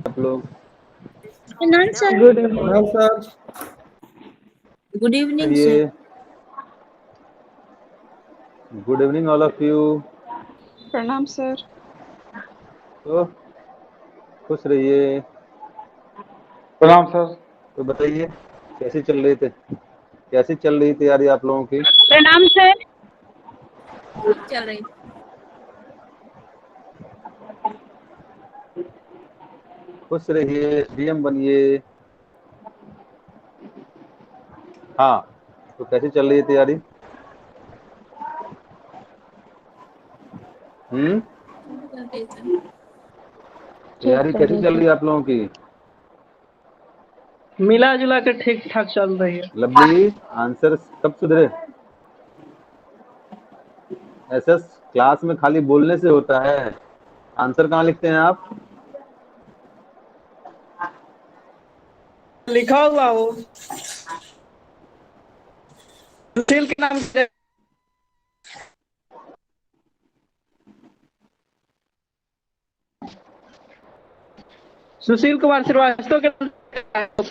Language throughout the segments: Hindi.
आप लोग प्रणाम sir. Good evening sir. Good evening sir. ये good evening all of you. प्रणाम सर। तो खुश रहिए। प्रणाम सर। तो बताइए कैसी चल रही तैयारी आप लोगों की? प्रणाम सर। ठीक चल रही। खुश रहिए, डीएम बनिए। हाँ, तो कैसी चल रही है तैयारी? ठीक तैयारी चल कैसी रही चल है रही है आप लोगों की? सर। मिला जुला के ठीक ठाक चल रही है। लवली, आंसर कब सुधरे? एसएस क्लास में खाली बोलने से होता है, आंसर कहाँ लिखते हैं आप? लिखा हुआ हो सुशील के नाम से। सुशील कुमार श्रीवास्तव के नाम से।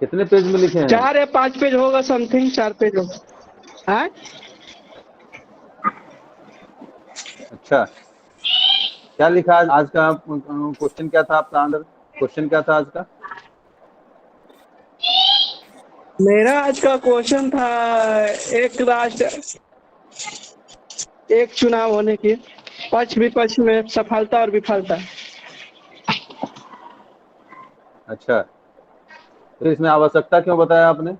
कितने पेज में लिखे हैं? 4 या 5 पेज होगा, समथिंग 4 पेज होगा। हाँ? अच्छा, क्या लिखा आज का क्वेश्चन क्या था आपका? अंदर क्वेश्चन क्या था आज का? मेरा आज का क्वेश्चन था एक राष्ट्र एक चुनाव होने की पक्ष विपक्ष में सफलता और विफलता। अच्छा, तो इसमें आवश्यकता क्यों बताया आपने?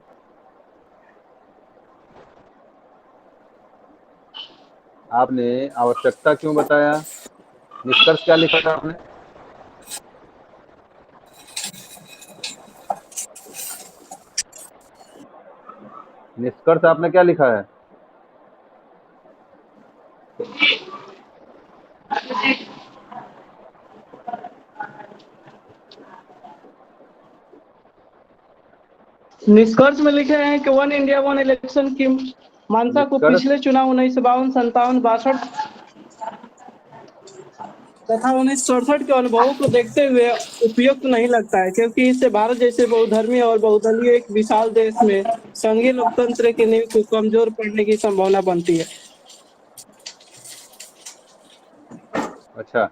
आपने आवश्यकता क्यों बताया? निष्कर्ष क्या लिखा था आपने? निष्कर्ष आपने क्या लिखा है? निष्कर्ष में लिखे हैं कि वन इंडिया वन इलेक्शन की मान्यता को निष्कर्ष पिछले चुनाव 1952, 57, 62 तथा 1967 के अनुभवों को देखते हुए उपयुक्त नहीं लगता है, क्योंकि इससे भारत जैसे बहुधर्मी और बहुदलीय एक विशाल देश में संघीय लोकतंत्र की नींव को कमजोर पड़ने की संभावना बनती है। अच्छा,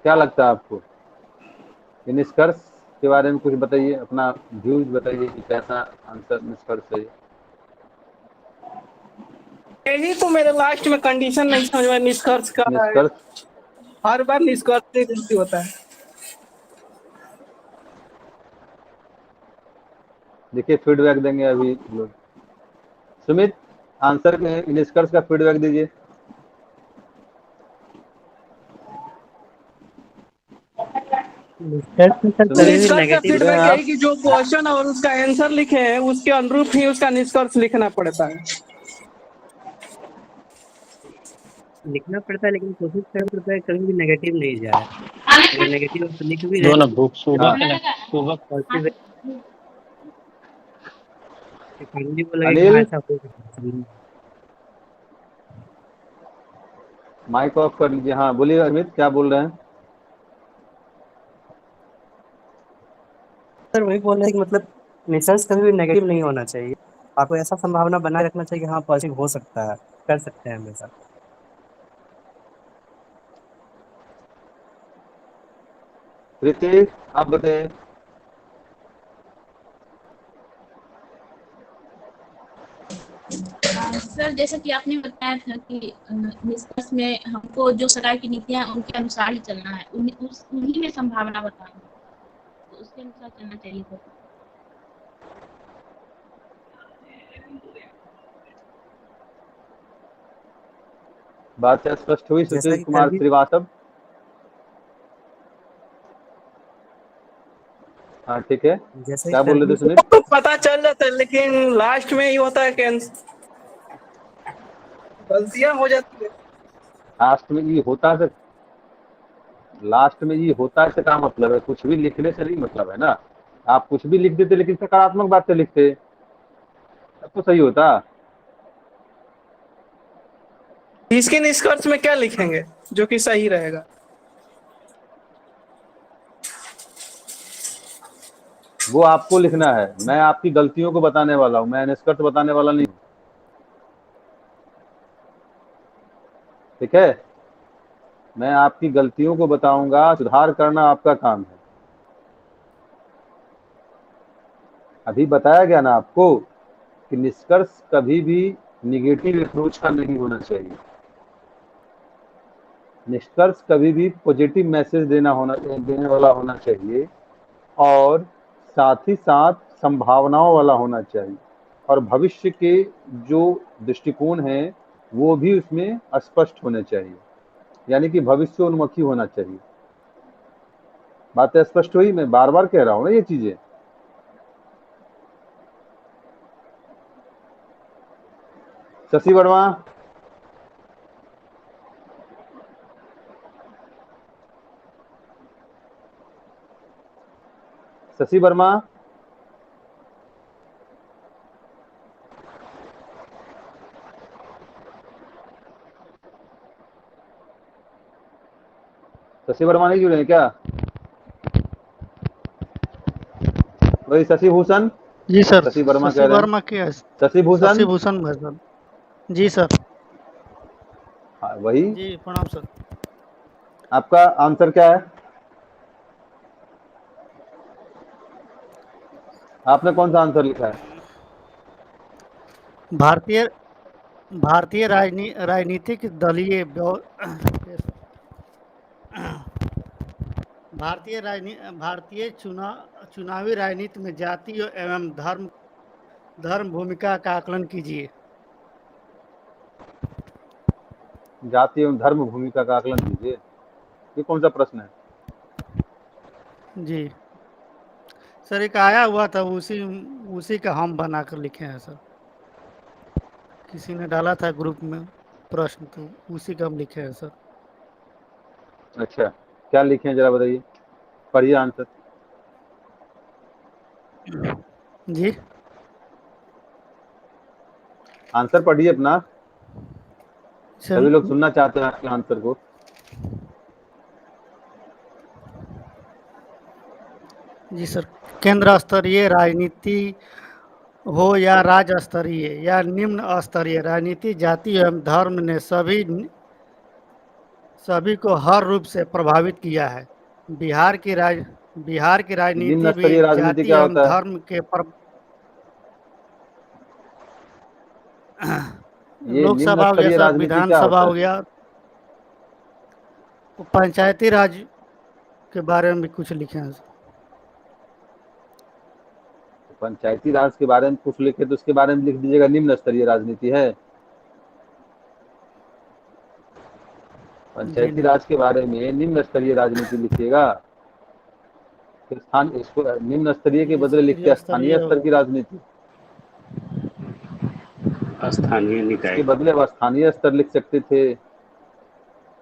क्या लगता है आपको? ये निष्कर्ष के बारे में कुछ बताइए, अपना व्यूज बताइए कि कैसा आंसर निष्कर्ष है। यही तो मेरे लास्ट में कंडीशन नहीं समझ में निष्कर्ष का है। निष्कर्ष हर बार निष्कर्ष से गलती होता है। देखिए, फीडबैक देंगे अभी लोग। सुमित, आंसर के निष्कर्ष का फीडबैक दीजिए। निष्कर्ष में सर कभी भी निष्कर्ष का नेगेटिव सुन रहे हैं फीडबैक यही आप? कि जो क्वेश्चन और उसका आंसर लिखे हैं उसके अनुरूप ही उसका निष्कर्ष लिखना पड़ता है। लिखना पड़ता है, लेकिन कोशिश करना पड़ता है कभी भी नेगेटिव नहीं जाए। अगर नेगेटिव आप लिख भी रहे दो ना हैं बुक सुबह हाँ, सुबह पॉजिटिव है कि फाइनली वो लगे कि हाँ अनिल, ऐसा हो सकता है। माइक ऑफ कर लीजिए। हाँ बोलिए अमित, क्या बोल रहे हैं? सर वही बोल रहे हैं कि मतलब निष्कर्ष कभी भी नेगेटिव नहीं होना चाहिए। आपको ऐसा संभावना बनाए रखना चाहिए कि हाँ पॉजिटिव हो सकता है, कर सकते हैं हमेशा। ऋतिक, आप बताइए। सर, जैसा कि आपने बताया था कि निष्कर्ष में हमको जो सरकार की नीतियां हैं उनके अनुसार ही चलना है, उन्हीं में संभावना बतानी है, तो उसके अनुसार चलना चाहिए सर। बात क्या स्पष्ट हुई जैसा सुशील कि कर कुमार भी श्रीवास्तव? हाँ ठीक है, जैसा कि क्या कर बोल रहे भी थे सुमित? तो पता चल जाता है, लेकिन लास्ट में ही होता है कि गलतियां हो जाती है। लास्ट में ये होता है, लास्ट में ये होता है से क्या मतलब है? कुछ भी लिखने से नहीं मतलब है ना। आप कुछ भी लिख देते लेकिन सकारात्मक बात से लिखते, तब तो सही होता। इसके निष्कर्ष में क्या लिखेंगे जो कि सही रहेगा? वो आपको लिखना है, मैं आपकी गलतियों को बताने वाला हूँ, मैं निष्कर्ष बताने वाला नहीं हूँ। ठीक है, मैं आपकी गलतियों को बताऊंगा, सुधार करना आपका काम है। अभी बताया गया ना आपको कि निष्कर्ष कभी भी निगेटिव अप्रोच का नहीं होना चाहिए। निष्कर्ष कभी भी पॉजिटिव मैसेज देने वाला होना चाहिए, और साथ ही साथ संभावनाओं वाला होना चाहिए, और भविष्य के जो दृष्टिकोण है वो भी उसमें स्पष्ट होने चाहिए, यानी कि भविष्योन्मुखी होना चाहिए। बातें स्पष्ट हुई? मैं बार बार कह रहा हूँ ना ये चीजें। शशि वर्मा, शशि वर्मा, शशि वर्मा नहीं जुड़े हैं क्या? वही शशि भूषण, जी सर, शशि वर्मा शशि कह रहे हैं। वर्मा के शशि भूषण, शशि भूषण है सर। जी सर। हाँ वही। जी प्रणाम सर। आपका आंसर क्या है? आपने कौन सा आंसर लिखा है? भारतीय भारतीय राजनीतिक दलीय भारतीय चुनावी राजनीति में जाति एवं धर्म भूमिका का आकलन कीजिए। जाति एवं धर्म भूमिका का आकलन कीजिए, ये कौन सा प्रश्न है? जी सर, एक आया हुआ था, उसी का हम बनाकर लिखे हैं सर। किसी ने डाला था ग्रुप में प्रश्न, तो उसी का हम लिखे हैं सर। अच्छा, क्या लिखे हैं जरा बताइए, पढ़िए आंसर। जी आंसर पढ़िए अपना, सर। सभी लोग सुनना चाहते हैं आपके आंसर को। जी सर, केंद्र स्तरीय राजनीति हो या राज्य स्तरीय या निम्न स्तरीय राजनीति, जाति एवं धर्म ने सभी को हर रूप से प्रभावित किया है। बिहार की निम्न राजनीति भी स्तरीय राजनीति जाति क्या एवं होता है? धर्म के ये निम्न लोकसभा हो गया स्तरीय सर, राजनीति क्या विधानसभा होता हो है? गया, पंचायती राज के बारे में भी कुछ लिखे हैं। पंचायती राज के बारे में कुछ लिखे तो उसके बारे में लिख दीजिएगा निम्न स्तरीय राजनीति है। जी पंचायती नहीं। राज के बारे में निम्न स्तरीय राजनीति लिखिएगा, फिर इसको निम्न स्तरीय के बदले लिखते स्थानीय स्तर की राजनीति। स्थानीय निकाय इसके बदले अब स्थानीय स्तर लिख सकते थे,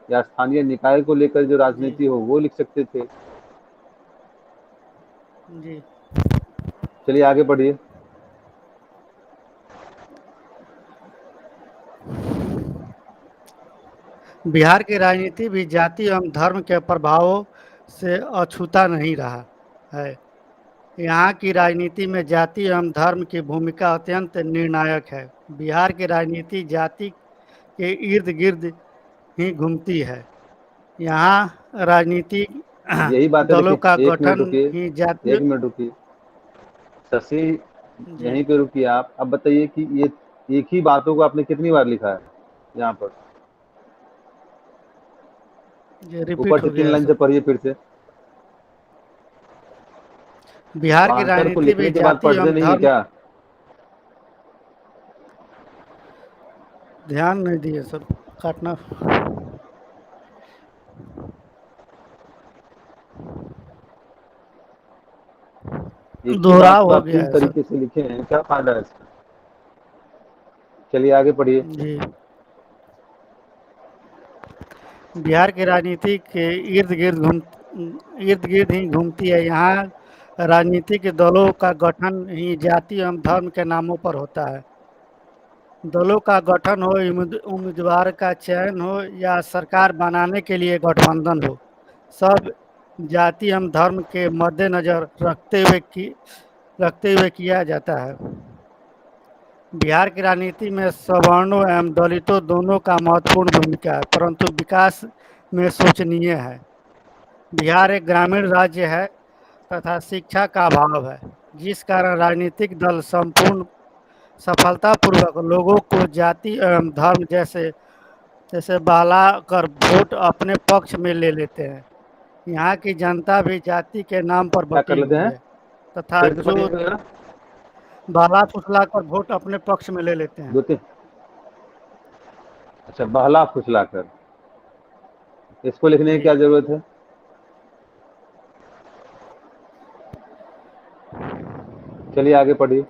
या स्थानीय निकाय को लेकर जो राजनीति हो वो लिख सकते थे। जी चलिए आगे बढ़िए। बिहार की राजनीति भी जाति एवं धर्म के प्रभावों से अछूता नहीं रहा है। यहाँ की राजनीति में जाति एवं धर्म की भूमिका अत्यंत निर्णायक है। बिहार की राजनीति जाति के इर्द गिर्द ही घूमती है। यहाँ राजनीति यही बात है, दलों का देखिए एक मिनट गठन रुकिए, ही जाति। एक मिनट रुकिए शशि, यहीं पे रुकिए आप। अब बताइए कि ये एक ही बातों को आपने कितनी बार लिखा है यहाँ पर? ऊपर रिपीट से हो 3 गया लाइन से सर। पढ़िए फिर से। बिहार की आंसर को राजनीति लिखने भी के बाद जाति पढ़ते एवं नहीं है धर्म। क्या? ध्यान नहीं दिए सर, काटना। एक ही बात दोहराव को हो आप गया 3 है सर। तरीके से लिखे हैं, क्या फायदा है इसका? चलिए आगे पढ़िए। जी, बिहार की राजनीति के इर्द गिर्द ही घूमती है। यहाँ राजनीतिक दलों का गठन ही जाति एवं धर्म के नामों पर होता है। दलों का गठन हो, उम्मीदवार का चयन हो या सरकार बनाने के लिए गठबंधन हो, सब जाति एवं धर्म के मद्देनजर रखते हुए किया जाता है। बिहार की राजनीति में सवर्णों एवं दलितों दोनों का महत्वपूर्ण भूमिका है, परंतु विकास में शोचनीय है। बिहार एक ग्रामीण राज्य है तथा शिक्षा का अभाव है, जिस कारण राजनीतिक दल संपूर्ण सफलतापूर्वक लोगों को जाति एवं धर्म जैसे बहला कर वोट अपने पक्ष में ले लेते हैं। यहाँ की जनता भी जाति के नाम पर क्या कर बटी लेते हुई हैं? है तथा फिर से जो पढ़िए जरा। बहला फुसला कर वोट अपने पक्ष में ले लेते हैं। 2-3। अच्छा, बहला फुसला कर। इसको लिखने की जी। क्या जरूरत है? चलिए आगे पढ़िए।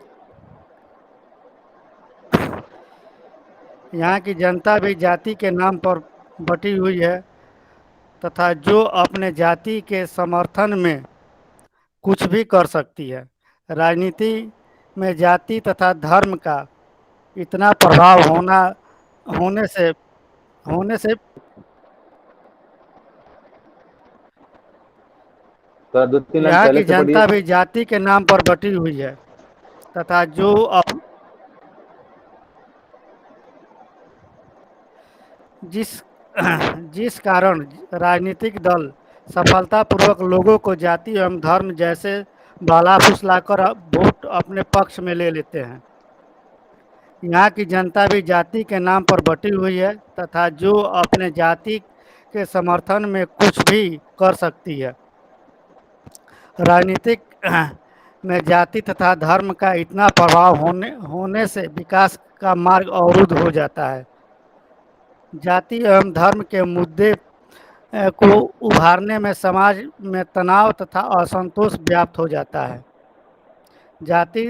यहाँ की जनता भी जाति के नाम पर बटी हुई है तथा जो अपने जाति के समर्थन में कुछ भी कर सकती है। राजनीति में जाति तथा धर्म का इतना प्रभाव होने से थोड़ा 2-3 लाइन यहाँ पहले की से पढ़िए। जनता भी जाति के नाम पर बटी हुई है तथा जिस जिस कारण राजनीतिक दल सफलतापूर्वक लोगों को जाति एवं धर्म जैसे बहला फुसलाकर वोट अपने पक्ष में ले लेते हैं। यहाँ की जनता भी जाति के नाम पर बटी हुई है तथा जो अपने जाति के समर्थन में कुछ भी कर सकती है। राजनीतिक में जाति तथा धर्म का इतना प्रभाव होने से विकास का मार्ग अवरुद्ध हो जाता है। जाति एवं धर्म के मुद्दे को उभारने में समाज में तनाव तथा असंतोष व्याप्त हो जाता है। जाति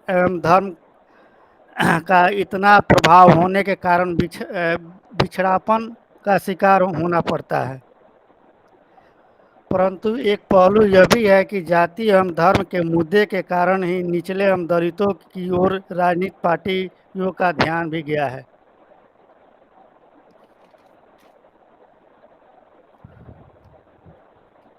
एवं धर्म का इतना प्रभाव होने के कारण बिछड़ापन का शिकार होना पड़ता है। परंतु एक पहलू यह भी है कि जाति एवं धर्म के मुद्दे के कारण ही निचले एवं दलितों की ओर राजनीतिक पार्टियों का ध्यान भी गया है।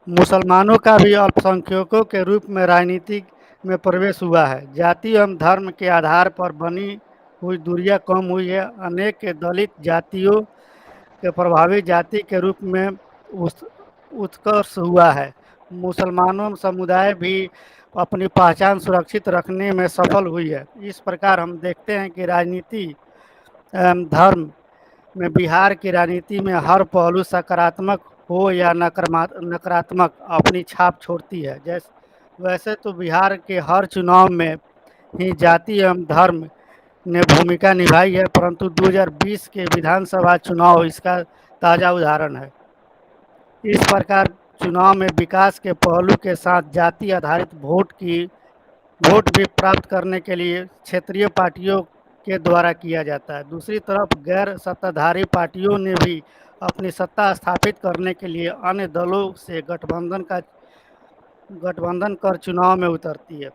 मुसलमानों का भी अल्पसंख्यकों के रूप में राजनीति में प्रवेश हुआ है। जाति एवं धर्म के आधार पर बनी हुई दूरियां कम हुई है। अनेक के दलित जातियों के प्रभावी जाति के रूप में उत्कर्ष हुआ है। मुसलमानों समुदाय भी अपनी पहचान सुरक्षित रखने में सफल हुई है। इस प्रकार हम देखते हैं कि राजनीति एवं धर्म में बिहार की राजनीति में हर पहलू सकारात्मक हो या नकारात्मक अपनी छाप छोड़ती है। वैसे तो बिहार के हर चुनाव में ही जाति एवं धर्म ने भूमिका निभाई है, परंतु 2020 के विधानसभा चुनाव इसका ताज़ा उदाहरण है। इस प्रकार चुनाव में विकास के पहलू के साथ जाति आधारित वोट भी प्राप्त करने के लिए क्षेत्रीय पार्टियों के द्वारा किया जाता है। दूसरी तरफ गैर सत्ताधारी पार्टियों ने भी अपनी सत्ता स्थापित करने के लिए अन्य दलों से गठबंधन कर चुनाव में उतरती है।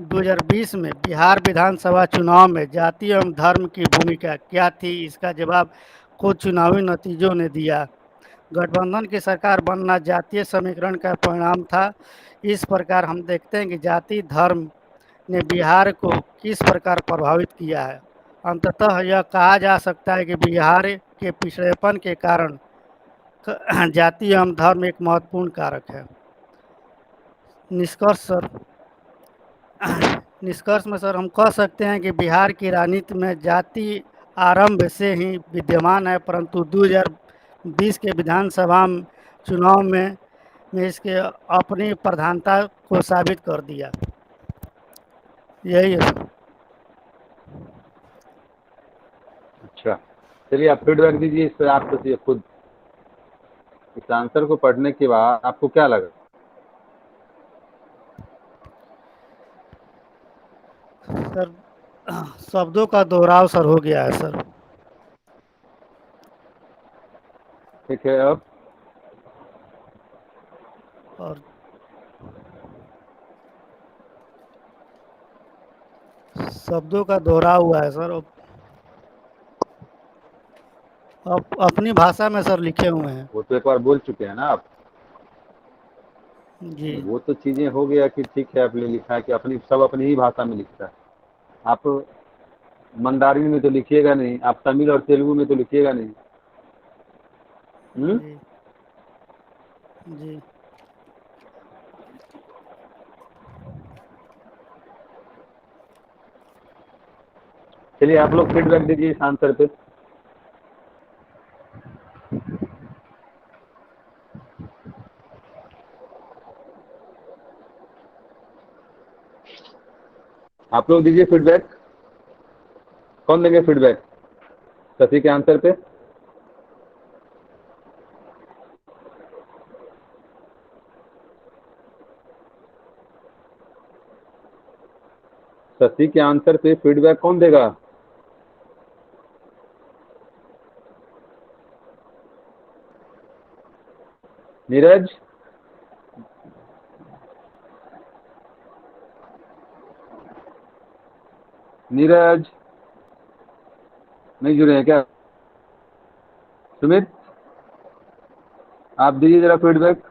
2020 में बिहार विधानसभा चुनाव में जाति एवं धर्म की भूमिका क्या थी, इसका जवाब खुद चुनावी नतीजों ने दिया। गठबंधन की सरकार बनना जातीय समीकरण का परिणाम था। इस प्रकार हम देखते हैं कि जाति धर्म ने बिहार को किस प्रकार प्रभावित किया है। अंततः यह कहा जा सकता है कि बिहार के पिछड़ेपन के कारण जाति एवं धर्म एक महत्वपूर्ण कारक है। निष्कर्ष में सर हम कह सकते हैं कि बिहार की राजनीति में जाति आरंभ से ही विद्यमान है, परंतु 2020 के विधानसभा चुनाव में इसके अपनी प्रधानता को साबित कर दिया। यही है सर। अच्छा, चलिए आप फीडबैक दीजिए इस पर। आप सोचिए खुद, इस आंसर को पढ़ने के बाद आपको क्या लगा? सर शब्दों का दोहराव सर हो गया है सर। ठीक है, अब और शब्दों का दोहरा हुआ है सर। अपनी भाषा में सर लिखे हुए हैं। वो तो एक बार बोल चुके हैं ना आप। जी। वो तो चीजें हो गया कि ठीक है, आपने लिखा है कि अपनी सब अपनी ही भाषा में लिखता है। आप मंदारिन में तो लिखिएगा नहीं, आप तमिल और तेलुगु में तो लिखिएगा नहीं। जी। जी। चलिए आप लोग फीडबैक दीजिए इस आंसर पे। आप लोग दीजिए फीडबैक। कौन देंगे फीडबैक शशि के आंसर पे? शशि के आंसर पे फीडबैक कौन देगा? नीरज, नीरज नहीं जुड़े हैं क्या? सुमित, आप दीजिए जरा फीडबैक।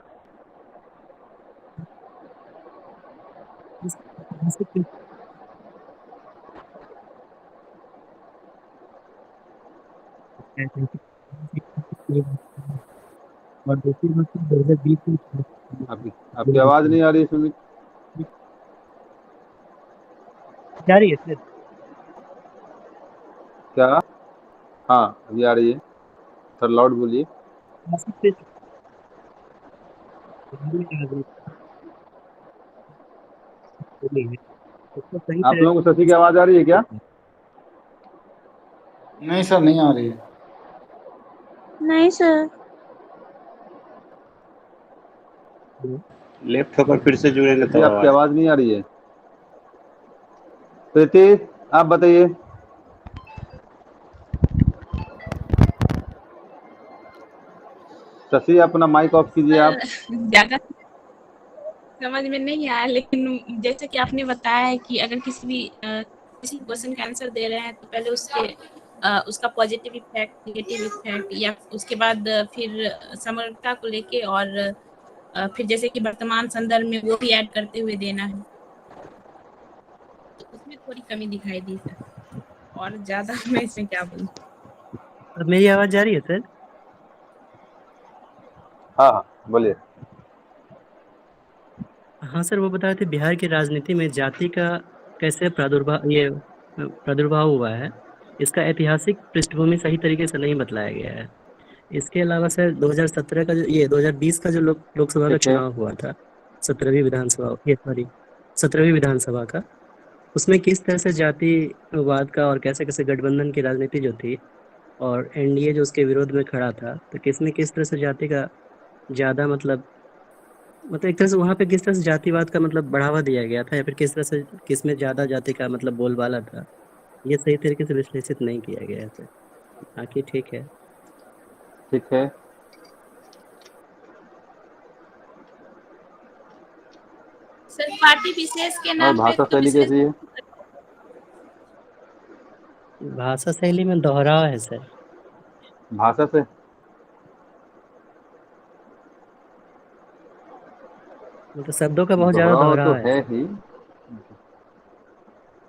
और दूसरी बात 2020 में आपकी आवाज नहीं आ रही सुमित। जारी है सर। क्या? हाँ अभी आ रही है, सर लाउड बोलिए। उसको सही आप तरह लोगों को शशि की आवाज आ रही है क्या? नहीं सर, नहीं आ रही है। नहीं सर। लेफ्ट होकर फिर से जुड़ेंगे शशि तो आपकी आवाज। आवाज नहीं आ रही है। प्रीति आप बताइए। शशि अपना माइक ऑफ कीजिए आप। ज्यादा समझ में नहीं आया, लेकिन जैसे कि आपने बताया है कि अगर किसी क्वेश्चन का आंसर दे रहे हैं तो पहले उसका पॉजिटिव इफेक्ट, नेगेटिव इफेक्ट, या उसके बाद फिर समग्रता को लेके, और फिर जैसे कि वर्तमान संदर्भ में वो भी ऐड करते हुए देना है। तो उसमें थोड़ी कमी दिखाई दी सर, और ज्यादा मैं इसमें क्या बोलूं। अब मेरी आवाज जा रही है सर? हाँ हाँ बोलिए। हाँ सर, वो बता रहे थे बिहार की राजनीति में जाति का कैसे प्रादुर्भाव हुआ है। इसका ऐतिहासिक पृष्ठभूमि सही तरीके से नहीं बतलाया गया है। इसके अलावा सर 2017 का 2020 का जो लोकसभा का ठीक है। चुनाव हुआ था, 17वीं विधानसभा का, उसमें किस तरह से जातिवाद का और कैसे कैसे गठबंधन की राजनीति जो थी, और एनडीए जो उसके विरोध में खड़ा था, तो किसमें किस तरह से जाति का ज्यादा मतलब एक तरह से वहां पे किस तरह से जातिवाद का मतलब बढ़ावा दिया गया था, या फिर किस तरह से किसमें ज्यादा जाति का मतलब बोलबाला था, ये सही तरीके से विश्लेषित नहीं किया गया है सर। बाकी ठीक है। ठीक है। सर पार्टी विशेष के और नाम पे भाषा तो शैली कैसी है? भाषा शैली में दोहराव है सर। भाषा से मतलब शब्दों का बहुत ज्यादा दोहराव तो दोहराव है है सर। ही,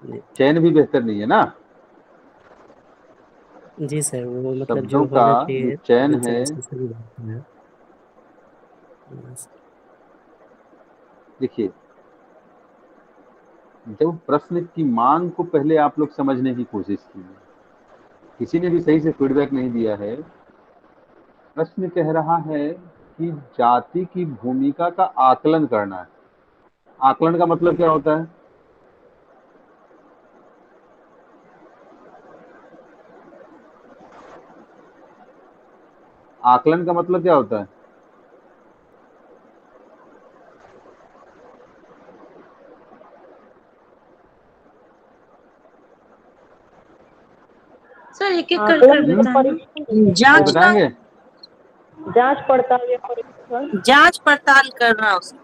जी। चयन भी बेहतर नहीं है ना। जी सर, वो मतलब शब्दों जो का होना जो चाहिए चयन एकदम है, से सही बात है। बस। देखिए जब प्रश्न की मांग को पहले आप लोग समझने की कोशिश कीजिए। किसी ने भी सही से फीडबैक नहीं दिया है। प्रश्न कह रहा है कि जाति की भूमिका का आकलन करना है। आकलन का मतलब क्या होता है? आकलन का मतलब क्या होता है? सर एक एक कर बताएं। बताएंगे? जांच पड़ताल करना उसकी।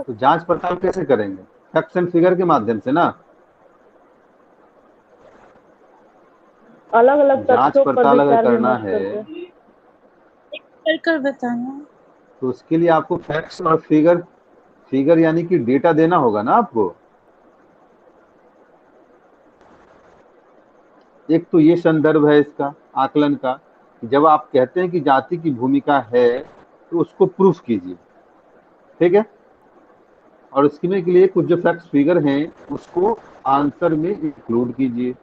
तो जांच पड़ताल कैसे करेंगे? फैक्ट्स एंड फिगर के माध्यम से ना, अलग अलग जांच तथ्यों पर पड़ताल अगर विचार करना विमर्श है करके। कर बताना। तो उसके लिए आपको फैक्ट्स और फिगर यानी कि डेटा देना होगा ना आपको। एक तो ये संदर्भ है इसका आकलन का, जब आप कहते हैं कि जाति की भूमिका है तो उसको प्रूफ कीजिए, ठीक है, और उसके के लिए कुछ जो फैक्ट्स फिगर हैं उसको आंसर में इंक्लूड कीजिए।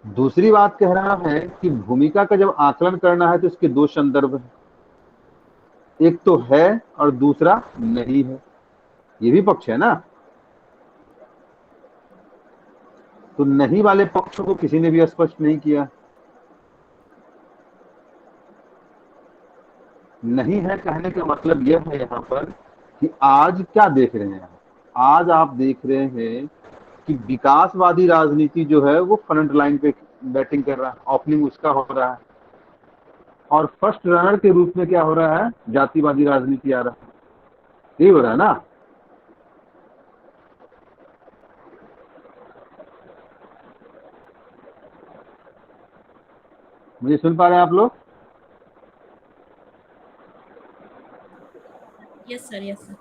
दूसरी बात कह रहा है कि भूमिका का जब आकलन करना है तो इसके दो संदर्भ हैं, एक तो है और दूसरा नहीं है, ये भी पक्ष है ना। तो नहीं वाले पक्ष को किसी ने भी स्पष्ट नहीं किया। नहीं है कहने का मतलब यह है यहाँ पर कि आज क्या देख रहे हैं, आज आप देख रहे हैं कि विकासवादी राजनीति जो है वो फ्रंट लाइन पे बैटिंग कर रहा है, ओपनिंग उसका हो रहा है, और फर्स्ट रनर के रूप में क्या हो रहा है, जातिवादी राजनीति आ रहा है, यही हो रहा है ना। मुझे सुन पा रहे हैं आप लोग? Yes sir, yes sir.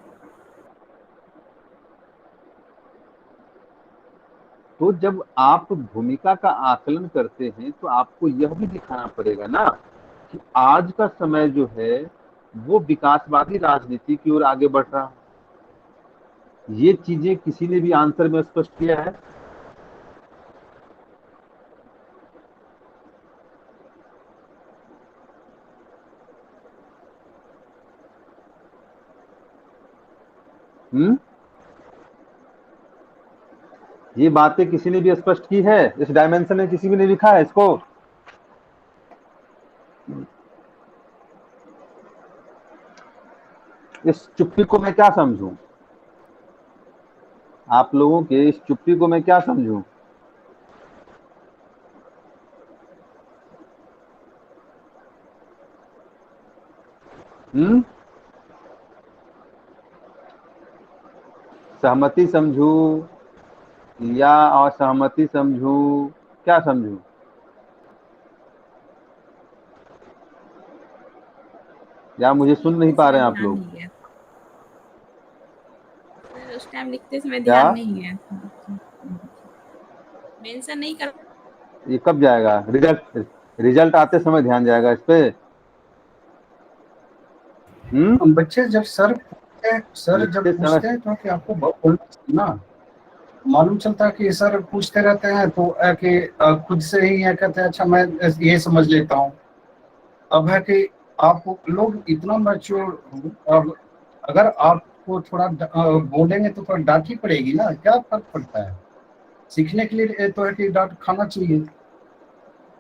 तो जब आप भूमिका का आकलन करते हैं तो आपको यह भी दिखाना पड़ेगा ना कि आज का समय जो है वो विकासवादी राजनीति की ओर आगे बढ़ रहा है। ये चीजें किसी ने भी आंसर में स्पष्ट किया है? ये बातें किसी ने भी स्पष्ट की है? इस डायमेंशन में किसी भी ने लिखा है इसको? इस चुप्पी को मैं क्या समझूं? आप लोगों के इस चुप्पी को मैं क्या समझूं? सहमति समझू या असहमति समझू, क्या समझू? या मुझे सुन नहीं पा रहे हैं आप लोग? सर उस टाइम लिखते समय क्या ध्यान नहीं गया था, मेंशन नहीं कर। ये कब जाएगा? रिजल्ट आते समय ध्यान जाएगा इस पे। बच्चे जब सर जब पूछते हैं तो कि आपको बोलना ना मालूम चलता है कि सर पूछते रहते हैं तो कि खुद से ही ये कहते हैं अच्छा मैं ये समझ लेता हूँ। अब है कि आप लोग इतना मैच्योर और अगर आपको थोड़ा बोलेंगे तो थोड़ा डांट ही पड़ेगी ना, क्या फर्क पड़ता है? सीखने के लिए तो है कि डांट खाना चाहिए।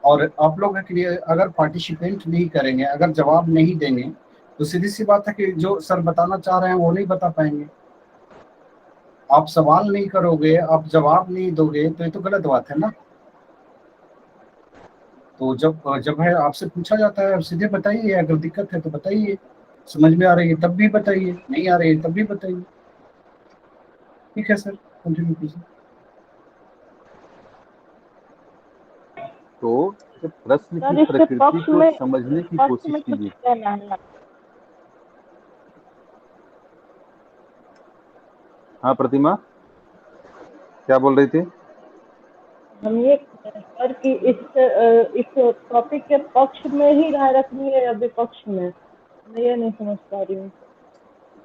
और आप लोग के लिए अगर पार्टिसिपेंट नहीं करेंगे, अगर जवाब नहीं देंगे तो सीधी सी बात है कि जो सर बताना चाह रहे हैं वो नहीं बता पाएंगे। आप सवाल नहीं करोगे, आप जवाब नहीं दोगे तो ये तो गलत बात है ना। तो जब है आपसे पूछा जाता है सीधे बताइए, अगर दिक्कत है तो बताइए, समझ में आ रही है तब भी बताइए, नहीं आ रही है तब भी बताइए। ठीक है सर, कंटिन्यू कीजिए। तो जब प्रश्न की प्रकृति को समझने की कोशिश कीजिए। हाँ प्रतिमा, क्या बोल रही थी? हम ये सर कि इस टॉपिक के पक्ष में ही राय रखनी है या विपक्ष में, मैं ये नहीं समझ पा रही हूँ।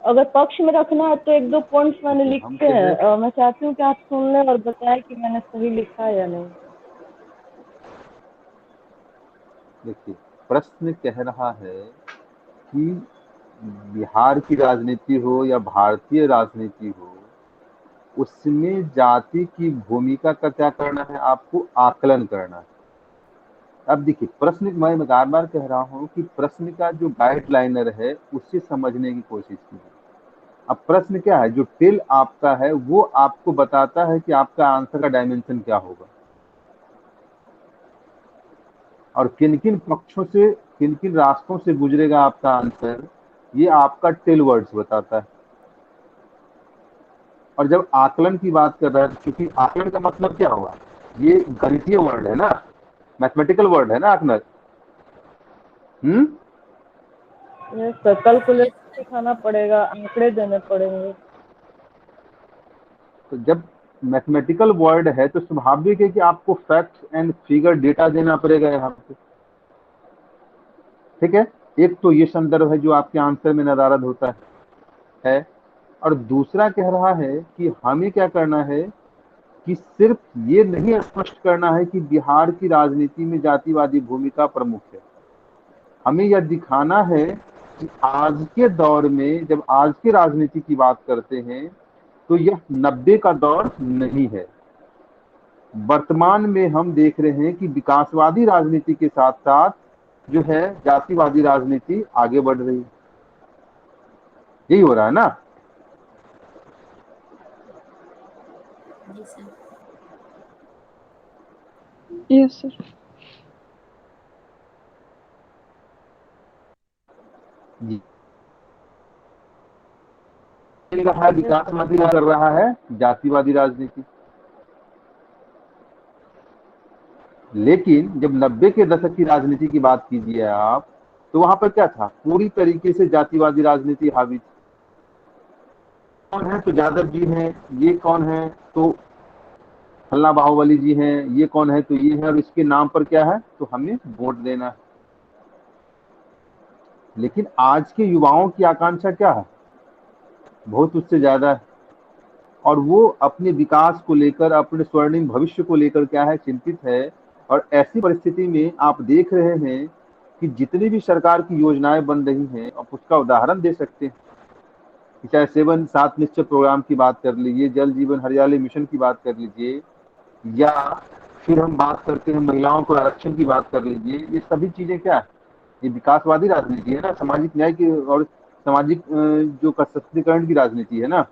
अगर पक्ष में रखना है तो एक दो पॉइंट्स मैंने लिखे हैं, मैं चाहती हूँ कि आप सुन लें और बताएं कि मैंने सही लिखा है या नहीं। देखिए, प्रश्न कह रहा है कि बिहार की राजनीति हो या भारतीय राजनीति हो, उसमें जाति की भूमिका का क्या करना है, आपको आकलन करना है। अब देखिए, प्रश्न मैं बार बार कह रहा हूँ कि प्रश्न का जो गाइडलाइनर है उसे समझने की कोशिश कीजिए। अब प्रश्न क्या है, जो टेल आपका है वो आपको बताता है कि आपका आंसर का डायमेंशन क्या होगा और किन किन पक्षों से, किन किन रास्तों से गुजरेगा आपका आंसर, ये आपका टेल वर्ड्स बताता है। और जब आकलन की बात कर रहा है, क्योंकि आकलन का मतलब क्या हुआ, ये गणितीय वर्ड है ना, मैथमेटिकल वर्ड है ना आकलन। यस सर, कैलकुलेटर सिखाना पड़ेगा, आंकड़े देने पड़ेंगे। तो जब मैथमेटिकल वर्ड है तो स्वाभाविक है कि आपको फैक्ट्स एंड फिगर डेटा देना पड़ेगा यहाँ पे, ठीक है। एक तो ये संदर्भ है जो आपके आंसर में नदारद होता है। और दूसरा कह रहा है कि हमें क्या करना है कि सिर्फ ये नहीं स्पष्ट करना है कि बिहार की राजनीति में जातिवादी भूमिका प्रमुख है, हमें यह दिखाना है कि आज के दौर में जब आज की राजनीति की बात करते हैं तो यह 90 का दौर नहीं है। वर्तमान में हम देख रहे हैं कि विकासवादी राजनीति के साथ साथ जो है जातिवादी राजनीति आगे बढ़ रही है, यही हो रहा है ना। जी सर। Yes sir. जी कहा विकासवादी कर रहा है जातिवादी राजनीति, लेकिन जब 90 के दशक की राजनीति की बात कीजिए आप, तो वहां पर क्या था, पूरी तरीके से जातिवादी राजनीति हावी थी। कौन है तो यादव जी हैं, ये कौन है तो फल्ला बाहुबली जी हैं, ये कौन है तो ये है, और इसके नाम पर क्या है तो हमें वोट देना है। लेकिन आज के युवाओं की आकांक्षा क्या है, बहुत उससे ज्यादा है, और वो अपने विकास को लेकर, अपने स्वर्णिम भविष्य को लेकर क्या है, चिंतित है। और ऐसी परिस्थिति में आप देख रहे हैं कि जितनी भी सरकार की योजनाएं बन रही हैं, आप उसका उदाहरण दे सकते हैं, चाहे 7 निश्चय प्रोग्राम की बात कर लीजिए, जल जीवन हरियाली मिशन की बात कर लीजिए, या फिर हम बात करते हैं महिलाओं को आरक्षण की बात कर लीजिए। ये सभी चीजें क्या है, ये विकासवादी राजनीति है ना, सामाजिक न्याय की और सामाजिक जो सशक्तिकरण की राजनीति है ना।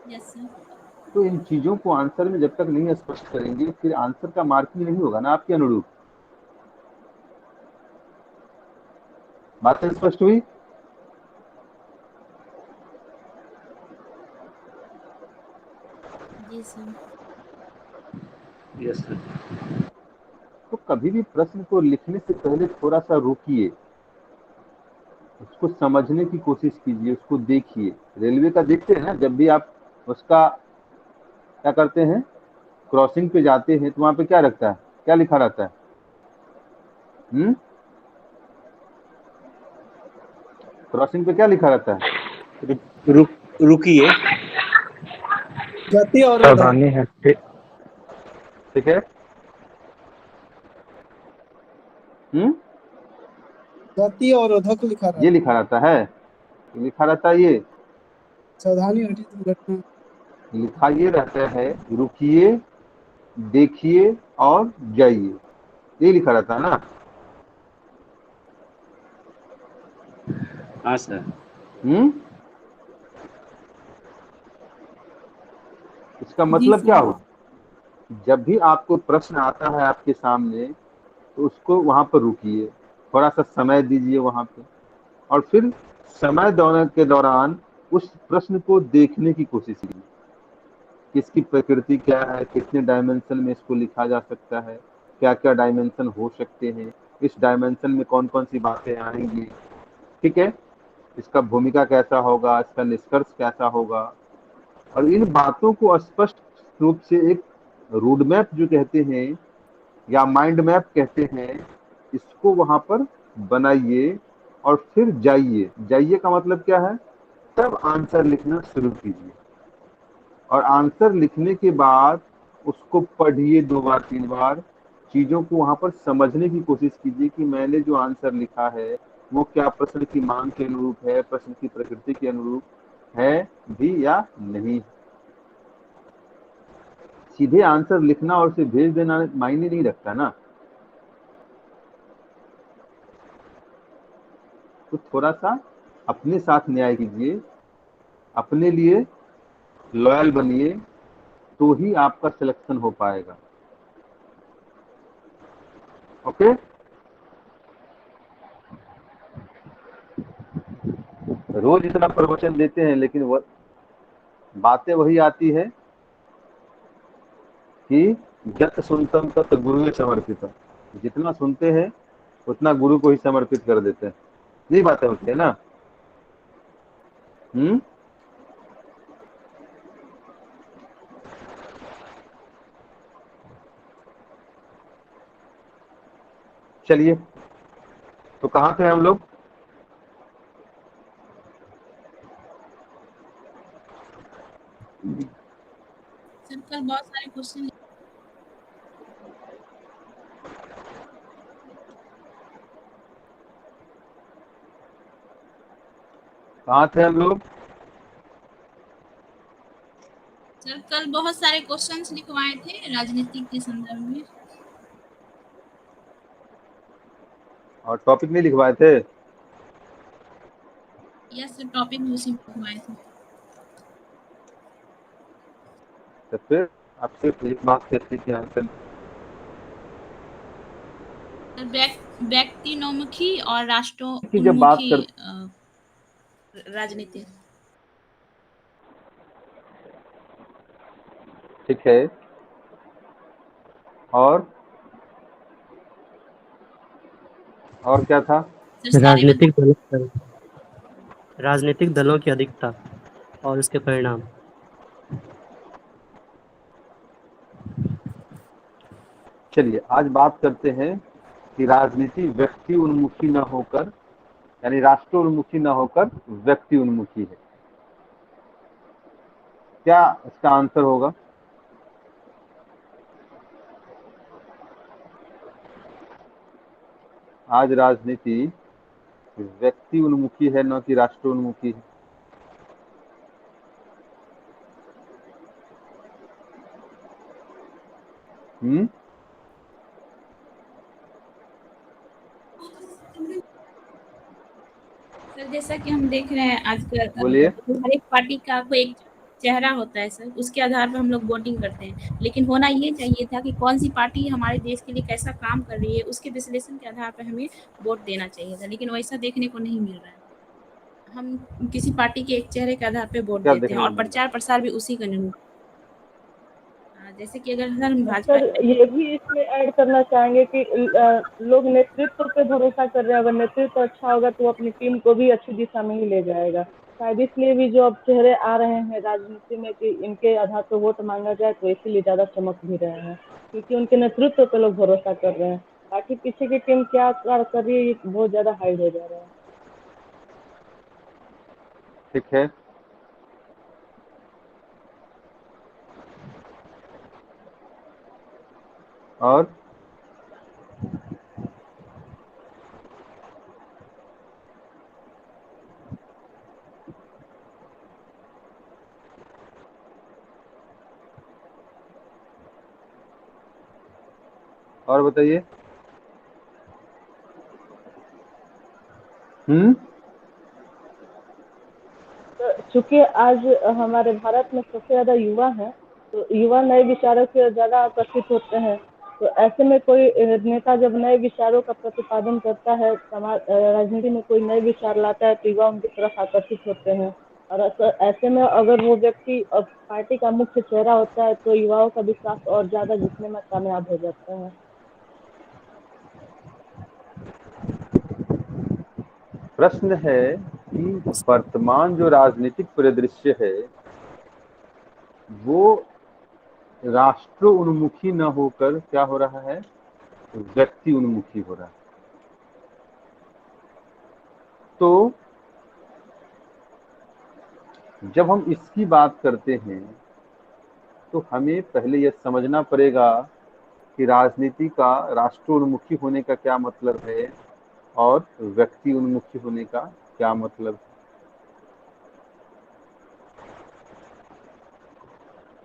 Yes sir. तो इन चीजों को आंसर में जब तक नहीं स्पष्ट करेंगे, फिर आंसर का मार्किंग नहीं होगा ना आपके अनुरूप। बात स्पष्ट हुई। जी सर। Yes sir. तो कभी भी प्रश्न को लिखने से पहले थोड़ा सा रुकिए, उसको समझने की कोशिश कीजिए, उसको देखिए। रेलवे का देखते हैं ना, जब भी आप उसका क्या करते हैं, क्रॉसिंग पे जाते हैं तो वहां पे क्या रखता है, क्या लिखा रहता है? क्रॉसिंग पे क्या लिखा रहता है? रुकिए, गति और सावधानी है। ठीक है। गति और उधक लिखा ये रहता लिखा रहता है, लिखा रहता है ये, सावधानी हटी दुर्घटना। लिखा ये रहता है रुकिए, देखिए और जाइए, ये लिखा रहता है ना। हाँ सर। इसका जी मतलब क्या सर। हो, जब भी आपको प्रश्न आता है आपके सामने तो उसको वहां पर रुकिए, थोड़ा सा समय दीजिए वहां पे, और फिर समय के दौरान उस प्रश्न को देखने की कोशिश कीजिए कि इसकी प्रकृति क्या है, कितने डायमेंशन में इसको लिखा जा सकता है, क्या क्या डायमेंशन हो सकते हैं, इस डायमेंशन में कौन कौन सी बातें आएंगी, ठीक है, इसका भूमिका कैसा होगा, इसका निष्कर्ष कैसा होगा। और इन बातों को स्पष्ट रूप से एक रोड मैप जो कहते हैं या माइंड मैप कहते हैं, इसको वहां पर बनाइए और फिर जाइए। जाइए का मतलब क्या है, तब आंसर लिखना शुरू कीजिए, और आंसर लिखने के बाद उसको पढ़िए 2 बार 3 बार, चीजों को वहां पर समझने की कोशिश कीजिए कि मैंने जो आंसर लिखा है वो क्या प्रश्न की मांग के अनुरूप है, प्रश्न की प्रकृति के अनुरूप है भी या नहीं। सीधे आंसर लिखना और उसे भेज देना मायने नहीं रखता ना। तो थोड़ा सा अपने साथ न्याय कीजिए, अपने लिए लॉयल बनिए, तो ही आपका सिलेक्शन हो पाएगा। ओके। रोज इतना प्रवचन देते हैं, लेकिन बातें वही आती है कि यत सुनतम तत् गुरु समर्पित। जितना सुनते हैं उतना गुरु को ही समर्पित कर देते हैं। यही बातें होती है ना। चलिए, तो कहाँ थे हम लोग? सर कल बहुत सारे क्वेश्चन कहाँ थे हम लोग? सर कल बहुत सारे क्वेश्चंस लिखवाए थे राजनीति के संदर्भ में। और टॉपिक नहीं लिखवाए थे? यस सर, टॉपिक भी उसी में लिखवाए थे। तो फिर आपसे एक बात कहते कि आंसर व्यक्तिनोमुखी और की जब बात राष्ट्रोन्मुखी राजनीति। ठीक है। और क्या था? राजनीतिक दलों की अधिकता और उसके परिणाम। चलिए आज बात करते हैं कि राजनीति व्यक्ति उन्मुखी न होकर, यानी राष्ट्र उन्मुखी न होकर व्यक्ति उन्मुखी है। क्या इसका आंसर होगा? आज राजनीति व्यक्ति उन्मुखी है, न कि राष्ट्र उन्मुखी है। सर जैसा कि हम देख रहे हैं आजकल बोलिए। हर एक पार्टी का कोई एक चेहरा होता है सर, उसके आधार पर हम लोग वोटिंग करते हैं। लेकिन होना ये चाहिए था कि कौन सी पार्टी हमारे देश के लिए कैसा काम कर रही है, उसके विश्लेषण के आधार पर हमें वोट देना चाहिए था, लेकिन वैसा देखने को नहीं मिल रहा है। हम किसी पार्टी के एक चेहरे के आधार पर वोट देते हैं और प्रचार प्रसार भी उसी का नहीं। जैसे कि अगर हम भाजपा सर ये भी इसमें ऐड करना चाहेंगे कि लोग नेतृत्व पे भरोसा कर रहे हैं। अगर नेतृत्व अच्छा होगा तो वो अपनी टीम को भी अच्छी दिशा में ही ले जाएगा। शायद इसलिए भी जो अब चेहरे आ रहे हैं राजनीति में कि इनके आधार पर वोट मांगा जाए, तो इसीलिए ज्यादा चमक भी रहे हैं, क्योंकि उनके नेतृत्व पे लोग भरोसा कर रहे हैं। बाकी पीछे की टीम क्या कार्य कर रही है ये बहुत ज्यादा हाइड हो जा रहा है। ठीक है। और बताइए। चूंकि आज हमारे भारत में सबसे ज्यादा युवा है, तो युवा नए विचारों से ज्यादा आकर्षित होते हैं। तो ऐसे में कोई नेता जब नए विचारों का प्रतिपादन करता है, समाज राजनीति में कोई नए विचार लाता है, तो युवा उनकी तरफ आकर्षित होते हैं। और ऐसे में अगर वो व्यक्ति पार्टी का मुख्य चेहरा होता है, तो युवाओं का विश्वास और ज्यादा जीतने में कामयाब हो जाता है। प्रश्न है कि वर्तमान जो राजनीतिक परिदृश्य है वो राष्ट्र उन्मुखी न होकर क्या हो रहा है, व्यक्ति उन्मुखी हो रहा है। तो जब हम इसकी बात करते हैं तो हमें पहले यह समझना पड़ेगा कि राजनीति का राष्ट्र उन्मुखी होने का क्या मतलब है और व्यक्ति उन्मुखी होने का क्या मतलब है।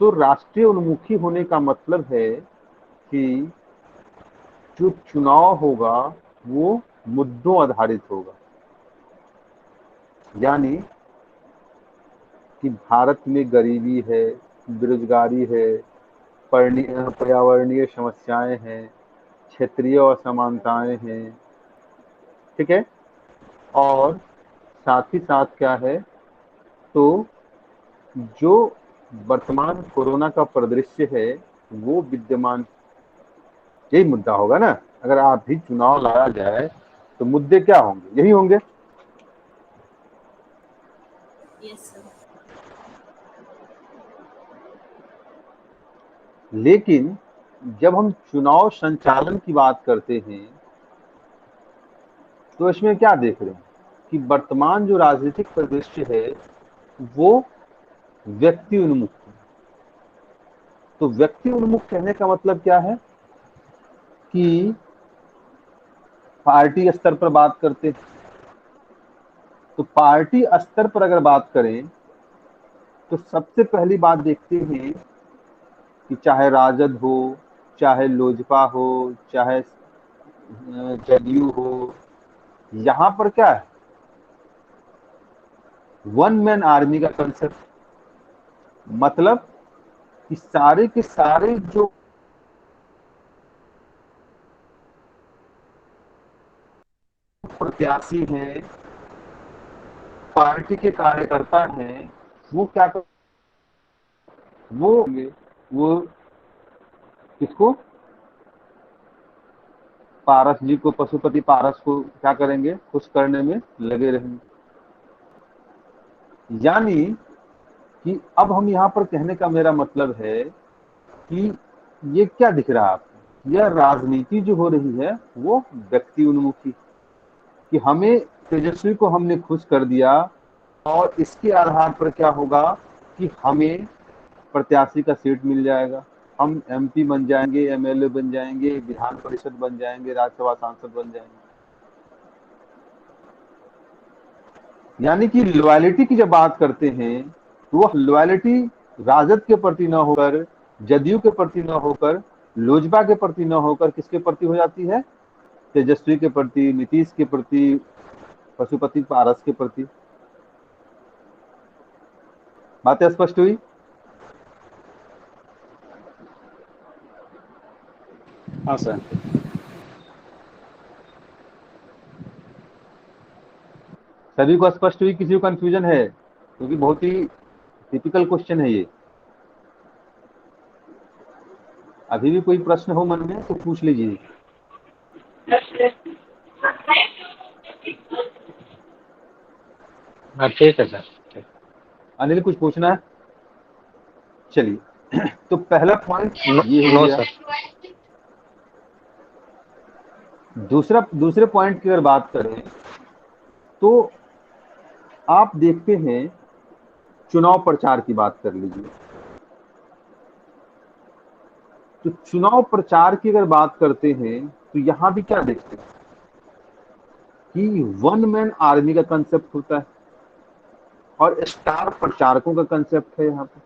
तो राष्ट्रीय उन्मुखी होने का मतलब है कि जो चुनाव होगा वो मुद्दों आधारित होगा, यानी कि भारत में गरीबी है, बेरोजगारी है, पर्यावरणीय समस्याएं हैं, क्षेत्रीय असमानताएं हैं, ठीक है, और साथ ही साथ क्या है, तो जो वर्तमान कोरोना का परिदृश्य है वो विद्यमान, यही मुद्दा होगा ना। अगर आप भी चुनाव लाया जाए तो मुद्दे क्या होंगे, यही होंगे। Yes sir. लेकिन जब हम चुनाव संचालन की बात करते हैं तो इसमें क्या देख रहे हैं कि वर्तमान जो राजनीतिक परिदृश्य है वो व्यक्ति उन्मुख है। तो व्यक्ति उन्मुख कहने का मतलब क्या है कि पार्टी स्तर पर बात करते हैं, तो पार्टी स्तर पर अगर बात करें तो सबसे पहली बात देखते हैं कि चाहे राजद हो, चाहे लोजपा हो, चाहे जदयू हो, यहाँ पर क्या है, वन मैन आर्मी का कंसेप्ट। मतलब कि सारे के सारे जो प्रत्याशी हैं, पार्टी के कार्यकर्ता हैं, वो क्या कर, वो किसको, पारस जी को, पशुपति पारस को क्या करेंगे, खुश करने में लगे रहेंगे। यानी कि अब हम यहाँ पर कहने का मेरा मतलब है कि ये क्या दिख रहा है आपको, यह राजनीति जो हो रही है वो व्यक्ति उन्मुखी, कि हमें तेजस्वी को हमने खुश कर दिया और इसके आधार पर क्या होगा कि हमें प्रत्याशी का सीट मिल जाएगा, हम एमपी बन जाएंगे, एमएलए बन जाएंगे, विधान परिषद बन जाएंगे, राज्यसभा सांसद बन जाएंगे। यानी कि लॉयलिटी की जब बात करते हैं तो वह लॉयलिटी राजद के प्रति न होकर, जदयू के प्रति न होकर, लोजपा के प्रति न होकर किसके प्रति हो जाती है, तेजस्वी के प्रति, नीतीश के प्रति, पशुपति पारस के प्रति। बातें स्पष्ट हुई? हाँ सर। सभी को स्पष्ट हुई? किसी को कंफ्यूजन है? क्योंकि बहुत ही टिपिकल क्वेश्चन है ये। अभी भी कोई प्रश्न हो मन में तो पूछ लीजिए। हाँ ठीक है सर। अनिल कुछ पूछना है? चलिए तो पहला पॉइंट ये हो नो गया। सर। दूसरे पॉइंट की अगर बात करें तो आप देखते हैं, चुनाव प्रचार की बात कर लीजिए। तो चुनाव प्रचार की अगर बात करते हैं तो यहां भी क्या देखते हैं कि वन मैन आर्मी का कंसेप्ट होता है और स्टार प्रचारकों का कंसेप्ट है। यहाँ पे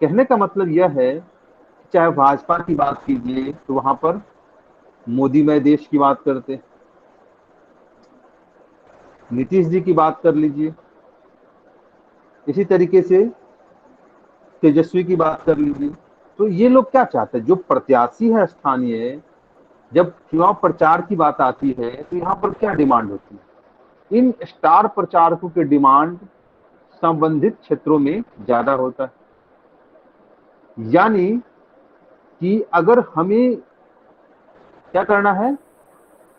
कहने का मतलब यह है, चाहे भाजपा की बात कीजिए तो वहां पर मोदी मय देश की बात करते हैं, नीतीश जी की बात कर लीजिए, इसी तरीके से तेजस्वी की बात कर लीजिए। तो ये लोग क्या चाहते हैं, जो प्रत्याशी है स्थानीय, जब चुनाव प्रचार की बात आती है तो यहाँ पर क्या डिमांड होती है, इन स्टार प्रचारकों के डिमांड संबंधित क्षेत्रों में ज्यादा होता है। यानी कि अगर हमें क्या करना है,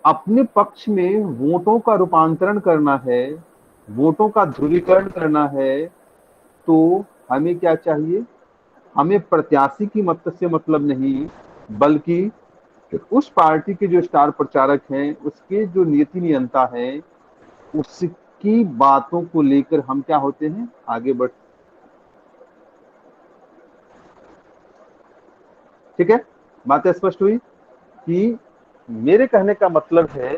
अपने पक्ष में वोटों का रूपांतरण करना है, वोटों का ध्रुवीकरण करना है, तो हमें क्या चाहिए, हमें प्रत्याशी की मत से मतलब नहीं, बल्कि उस पार्टी के जो स्टार प्रचारक हैं, उसके जो नीति नियंता हैं, उसकी बातों को लेकर हम क्या होते हैं, आगे बढ़। ठीक है, बातें स्पष्ट हुई? कि मेरे कहने का मतलब है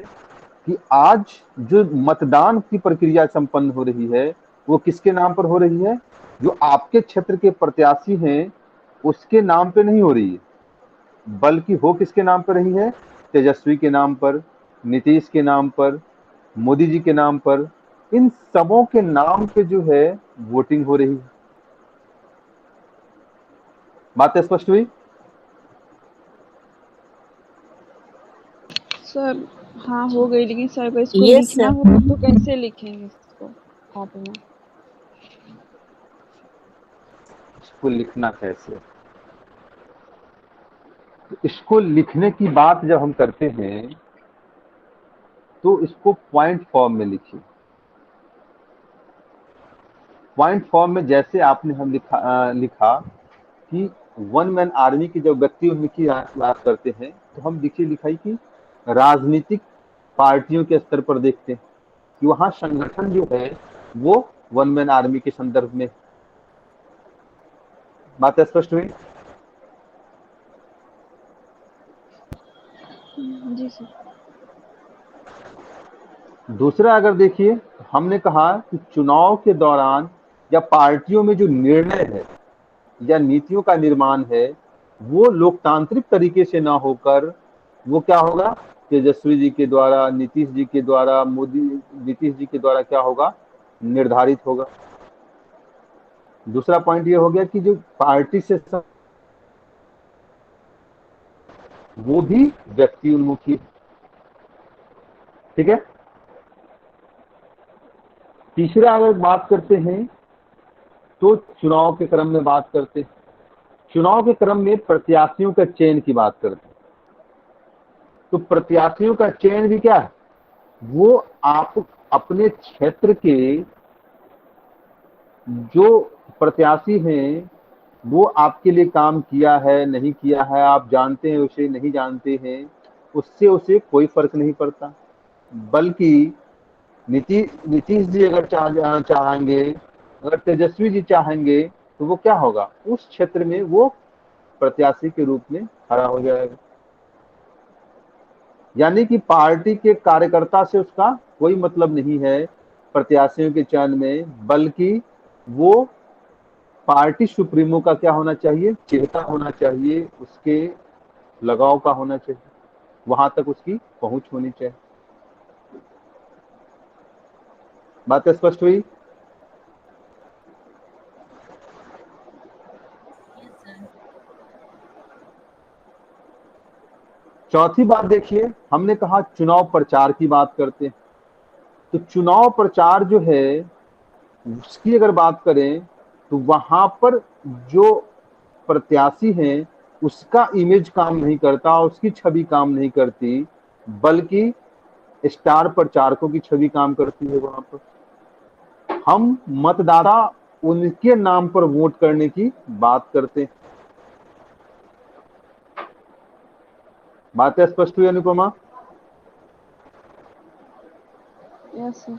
कि आज जो मतदान की प्रक्रिया संपन्न हो रही है वो किसके नाम पर हो रही है, जो आपके क्षेत्र के प्रत्याशी हैं उसके नाम पे नहीं हो रही है, बल्कि हो किसके नाम पर रही है, तेजस्वी के नाम पर, नीतीश के नाम पर, मोदी जी के नाम पर, इन सबों के नाम पे जो है वोटिंग हो रही है। बात स्पष्ट हुई? सर हाँ हो गई, लेकिन सर को इसको Yes, लिखना sir. हो तो कैसे लिखेंगे इसको कॉपी में? इसको लिखना कैसे? इसको लिखने की बात जब हम करते हैं तो इसको पॉइंट फॉर्म में लिखिए। पॉइंट फॉर्म में जैसे आपने हम लिखा कि वन मैन आर्मी की जब व्यक्तियों की बात करते हैं तो हम देखिए लिखाई कि राजनीतिक पार्टियों के स्तर पर देखते हैं कि वहां संगठन जो है वो वन मैन आर्मी के संदर्भ में। बात स्पष्ट हुई? जी सर। दूसरा अगर देखिए, हमने कहा कि चुनाव के दौरान या पार्टियों में जो निर्णय है या नीतियों का निर्माण है वो लोकतांत्रिक तरीके से ना होकर वो क्या होगा, तेजस्वी जी के द्वारा, नीतीश जी के द्वारा, नीतीश जी के द्वारा क्या होगा, निर्धारित होगा। दूसरा पॉइंट ये हो गया कि जो पार्टी से वो भी व्यक्ति उन्मुखी। ठीक है। तीसरा अगर बात करते हैं तो चुनाव के क्रम में बात करते हैं। चुनाव के क्रम में प्रत्याशियों का चयन की बात करते हैं। तो प्रत्याशियों का चयन भी क्या है, वो आप अपने क्षेत्र के जो प्रत्याशी हैं वो आपके लिए काम किया है नहीं किया है, आप जानते हैं उसे नहीं जानते हैं, उससे उसे कोई फर्क नहीं पड़ता। बल्कि नीतीश जी अगर चाहेंगे, अगर तेजस्वी जी चाहेंगे तो वो क्या होगा, उस क्षेत्र में वो प्रत्याशी के रूप में खड़ा हो जाएगा। यानी कि पार्टी के कार्यकर्ता से उसका कोई मतलब नहीं है प्रत्याशियों के चयन में, बल्कि वो पार्टी सुप्रीमो का क्या होना चाहिए, चेहरा होना चाहिए, उसके लगाव का होना चाहिए, वहां तक उसकी पहुंच होनी चाहिए। बात स्पष्ट हुई? चौथी बात देखिए, हमने कहा चुनाव प्रचार की बात करते हैं। तो चुनाव प्रचार जो है उसकी अगर बात करें तो वहां पर जो प्रत्याशी हैं उसका इमेज काम नहीं करता, उसकी छवि काम नहीं करती, बल्कि स्टार प्रचारकों की छवि काम करती है। वहां पर हम मतदाता उनके नाम पर वोट करने की बात करते हैं। बातें स्पष्ट हुई अनुपमा? Yes sir.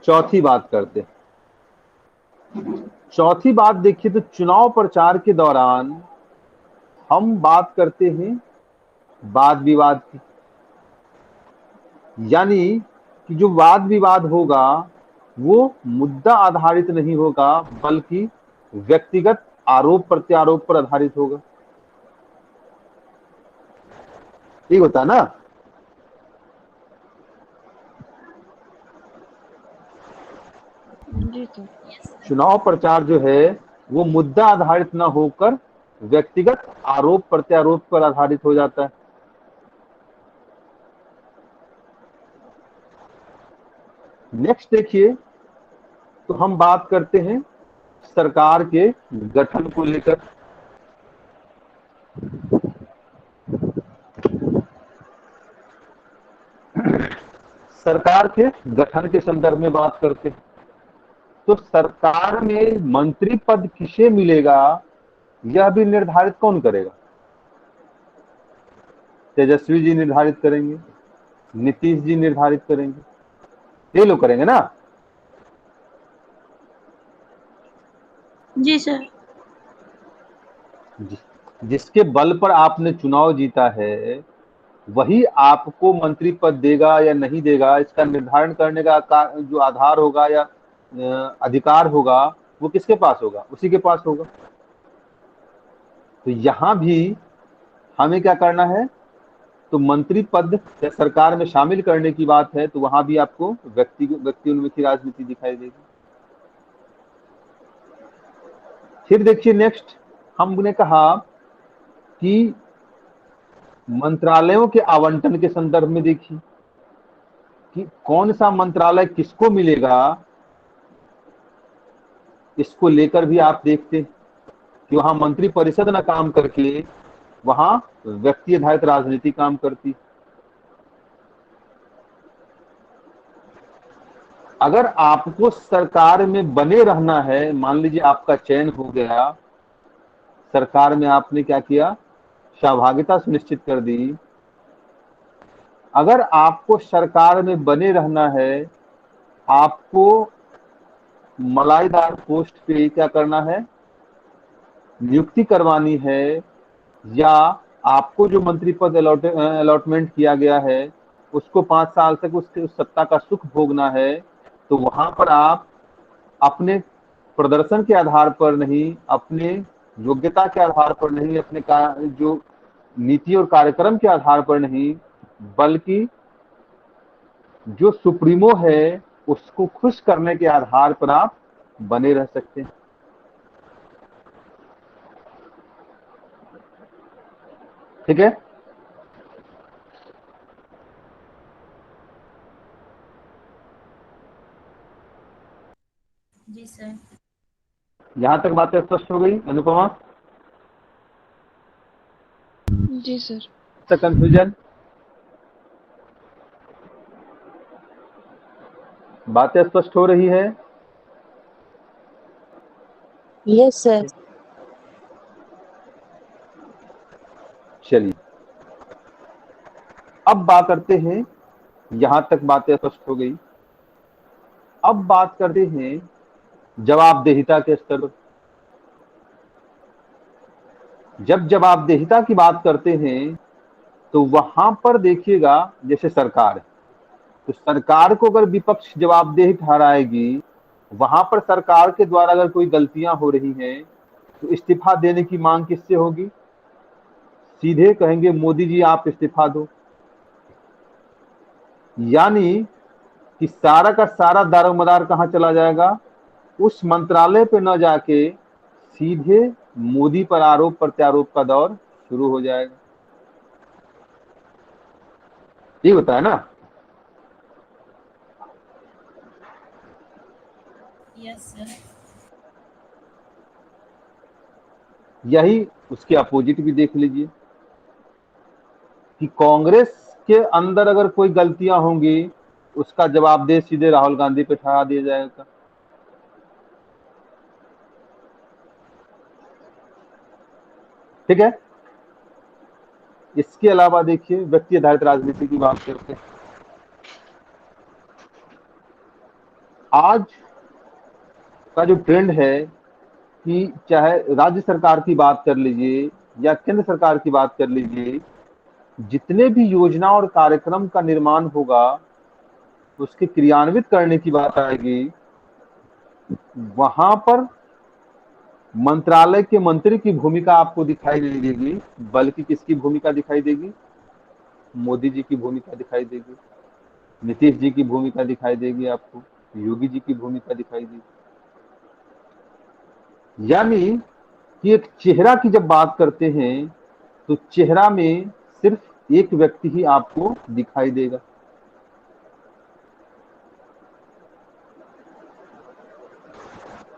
चौथी बात करते हैं। चौथी बात देखिए तो चुनाव प्रचार के दौरान हम बात करते हैं वाद विवाद की। यानी कि जो वाद विवाद होगा वो मुद्दा आधारित नहीं होगा, बल्कि व्यक्तिगत आरोप प्रत्यारोप पर आधारित होगा। ठीक होता है ना? जी सर। चुनाव प्रचार जो है वो मुद्दा आधारित ना होकर व्यक्तिगत आरोप प्रत्यारोप पर आधारित हो जाता है। नेक्स्ट देखिए, तो हम बात करते हैं सरकार के गठन को लेकर। सरकार के गठन के संदर्भ में बात करते हैं। तो सरकार में मंत्री पद किसे मिलेगा यह भी निर्धारित कौन करेगा? तेजस्वी जी निर्धारित करेंगे, नीतीश जी निर्धारित करेंगे, ये लोग करेंगे ना? जी सर। जिसके बल पर आपने चुनाव जीता है वही आपको मंत्री पद देगा या नहीं देगा, इसका निर्धारण करने का जो आधार होगा या अधिकार होगा वो किसके पास होगा? उसी के पास होगा। तो यहां भी हमें क्या करना है, तो मंत्री पद या सरकार में शामिल करने की बात है तो वहां भी आपको व्यक्ति उन्मुखी राजनीति दिखाई देगी। फिर देखिए नेक्स्ट हमने कहा कि मंत्रालयों के आवंटन के संदर्भ में देखिए कि कौन सा मंत्रालय किसको मिलेगा, इसको लेकर भी आप देखते कि वहां मंत्री परिषद ना काम करके वहां व्यक्ति आधारित राजनीति काम करती। अगर आपको सरकार में बने रहना है, मान लीजिए आपका चयन हो गया, सरकार में आपने क्या किया, सहभागिता सुनिश्चित कर दी। अगर आपको सरकार में बने रहना है, आपको मलाईदार पोस्ट पे क्या करना है, नियुक्ति करवानी है, या आपको जो मंत्री पद अलॉटमेंट किया गया है उसको 5 साल तक उसके उस सत्ता का सुख भोगना है, तो वहां पर आप अपने प्रदर्शन के आधार पर नहीं, अपने योग्यता के आधार पर नहीं, अपने जो नीति और कार्यक्रम के आधार पर नहीं, बल्कि जो सुप्रीमो है उसको खुश करने के आधार पर आप बने रह सकते हैं। ठीक है, जी सर। यहां तक बातें स्पष्ट हो गई अनुपमा? जी सर। तो कंफ्यूजन? बातें स्पष्ट हो रही है? Yes sir. चलिए अब बात करते हैं, यहां तक बातें स्पष्ट हो गई। अब बात करते हैं जवाबदेहिता के स्तर पर। जब जवाबदेहिता की बात करते हैं तो वहां पर देखिएगा, जैसे सरकार है तो सरकार को अगर विपक्ष जवाबदेही ठहराएगी, वहां पर सरकार के द्वारा अगर कोई गलतियां हो रही हैं तो इस्तीफा देने की मांग किससे होगी? सीधे कहेंगे मोदी जी आप इस्तीफा दो। यानी कि सारा का सारा दारोमदार कहां चला जाएगा? उस मंत्रालय पे न जाके सीधे मोदी पर आरोप प्रत्यारोप का दौर शुरू हो जाएगा। ये बताया ना? Yes sir. यही उसके अपोजिट भी देख लीजिए कि कांग्रेस के अंदर अगर कोई गलतियां होंगी उसका जवाबदेह सीधे राहुल गांधी पे ठहरा दिया जाएगा। ठीक है, इसके अलावा देखिए व्यक्ति आधारित राजनीति की बात करते हैं। आज का जो ट्रेंड है कि चाहे राज्य सरकार की बात कर लीजिए या केंद्र सरकार की बात कर लीजिए, जितने भी योजना और कार्यक्रम का निर्माण होगा उसके क्रियान्वित करने की बात आएगी, वहां पर मंत्रालय के मंत्री की भूमिका आपको दिखाई नहीं देगी, बल्कि किसकी भूमिका दिखाई देगी? मोदी जी की भूमिका दिखाई देगी, नीतीश जी की भूमिका दिखाई देगी, आपको योगी जी की भूमिका दिखाई देगी। यानी कि एक चेहरा की जब बात करते हैं तो चेहरा में सिर्फ एक व्यक्ति ही आपको दिखाई देगा।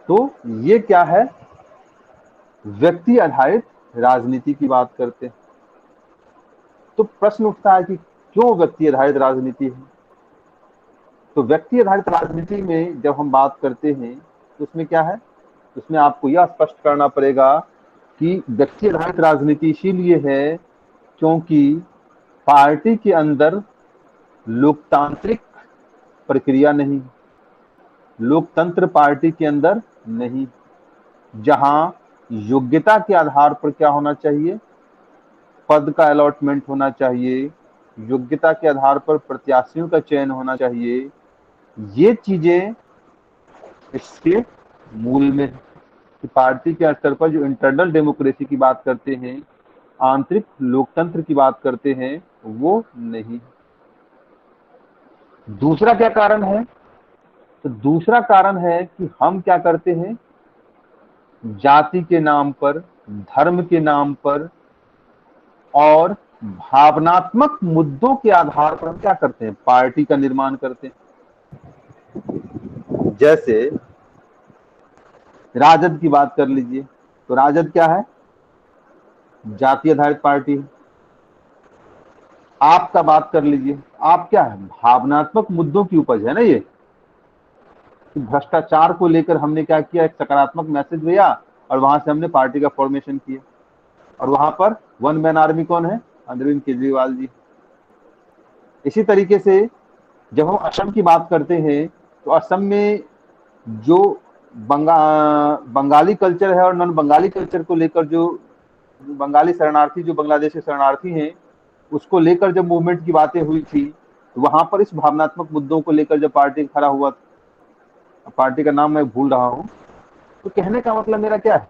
तो ये क्या है? व्यक्ति आधारित राजनीति की बात करते हैं। तो प्रश्न उठता है कि क्यों व्यक्ति आधारित राजनीति है? तो व्यक्ति आधारित राजनीति में जब हम बात करते हैं तो उसमें क्या है? उसमें आपको यह स्पष्ट करना पड़ेगा कि व्यक्ति आधारित राजनीति इसीलिए है क्योंकि पार्टी के अंदर लोकतांत्रिक प्रक्रिया नहीं, लोकतंत्र पार्टी के अंदर नहीं, जहां योग्यता के आधार पर क्या होना चाहिए? पद का अलॉटमेंट होना चाहिए, योग्यता के आधार पर प्रत्याशियों का चयन होना चाहिए। ये चीजें इसके मूल में है कि पार्टी के स्तर पर जो इंटरनल डेमोक्रेसी की बात करते हैं, आंतरिक लोकतंत्र की बात करते हैं, वो नहीं। दूसरा क्या कारण है? तो दूसरा कारण है कि हम क्या करते हैं, जाति के नाम पर, धर्म के नाम पर और भावनात्मक मुद्दों के आधार पर हम क्या करते हैं, पार्टी का निर्माण करते हैं। जैसे राजद की बात कर लीजिए, तो राजद क्या है, जाति आधारित पार्टी है। आपका बात कर लीजिए, आप क्या है, भावनात्मक मुद्दों की उपज है ना। ये भ्रष्टाचार को लेकर हमने क्या किया, एक सकारात्मक मैसेज दिया और वहां से हमने पार्टी का फॉर्मेशन किया। और वहां पर वन मैन आर्मी कौन है, अरविंद केजरीवाल जी। इसी तरीके से जब हम असम की बात करते हैं तो असम में जो बंगाली कल्चर है और नॉन बंगाली कल्चर को लेकर जो बंगाली शरणार्थी, जो बांग्लादेशी शरणार्थी हैं, उसको लेकर जब मूवमेंट की बातें हुई थी, तो वहां पर इस भावनात्मक मुद्दों को लेकर जब पार्टी खड़ा हुआ, पार्टी का नाम मैं भूल रहा हूँ, तो कहने का मतलब मेरा क्या है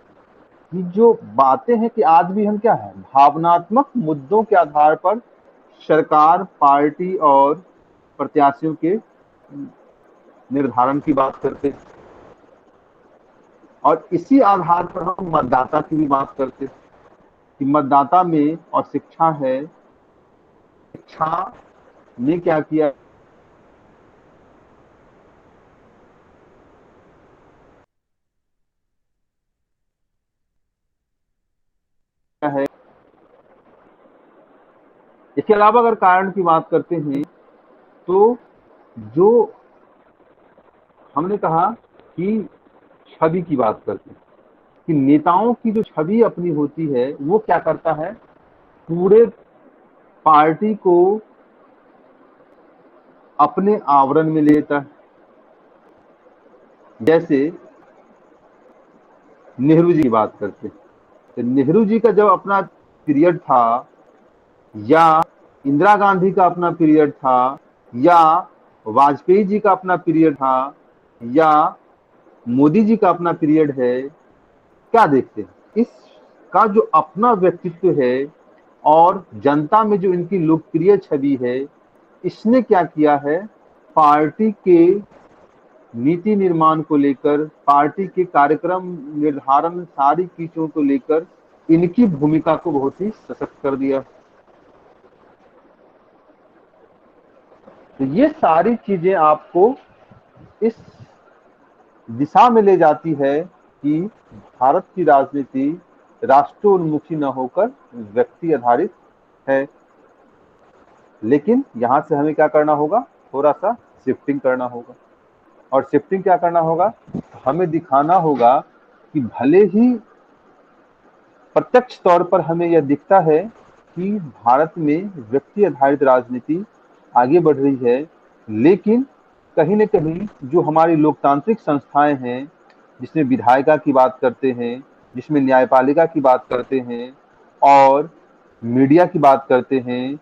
कि जो बातें हैं कि आज भी हम क्या है, भावनात्मक मुद्दों के आधार पर सरकार, पार्टी और प्रत्याशियों के निर्धारण की बात करते हैं। और इसी आधार पर हम मतदाता की भी बात करते हैं कि मतदाता में और शिक्षा है, शिक्षा ने क्या किया है। इसके अलावा अगर कारण की बात करते हैं तो जो हमने कहा कि छवि की बात करते हैं कि नेताओं की जो छवि अपनी होती है वो क्या करता है, पूरे पार्टी को अपने आवरण में लेता है। जैसे नेहरू जी की बात करते हैं, तो नेहरू जी का जब अपना पीरियड था, या इंदिरा गांधी का अपना पीरियड था, या वाजपेयी जी का अपना पीरियड था, या मोदी जी का अपना पीरियड है, क्या देखते हैं, इसका जो अपना व्यक्तित्व है और जनता में जो इनकी लोकप्रिय छवि है, इसने क्या किया है, पार्टी के नीति निर्माण को लेकर, पार्टी के कार्यक्रम निर्धारण, सारी चीजों को लेकर इनकी भूमिका को बहुत ही सशक्त कर दिया। तो ये सारी चीजें आपको इस दिशा में ले जाती है कि भारत की राजनीति राष्ट्रोन्मुखी न होकर व्यक्ति आधारित है। लेकिन यहां से हमें क्या करना होगा, थोड़ा सा शिफ्टिंग करना होगा। और शिफ्टिंग क्या करना होगा, हमें दिखाना होगा कि भले ही प्रत्यक्ष तौर पर हमें यह दिखता है कि भारत में व्यक्ति आधारित राजनीति आगे बढ़ रही है, लेकिन कहीं न कहीं जो हमारी लोकतांत्रिक संस्थाएं हैं, जिसमें विधायिका की बात करते हैं, जिसमें न्यायपालिका की बात करते हैं, और मीडिया की बात करते हैं,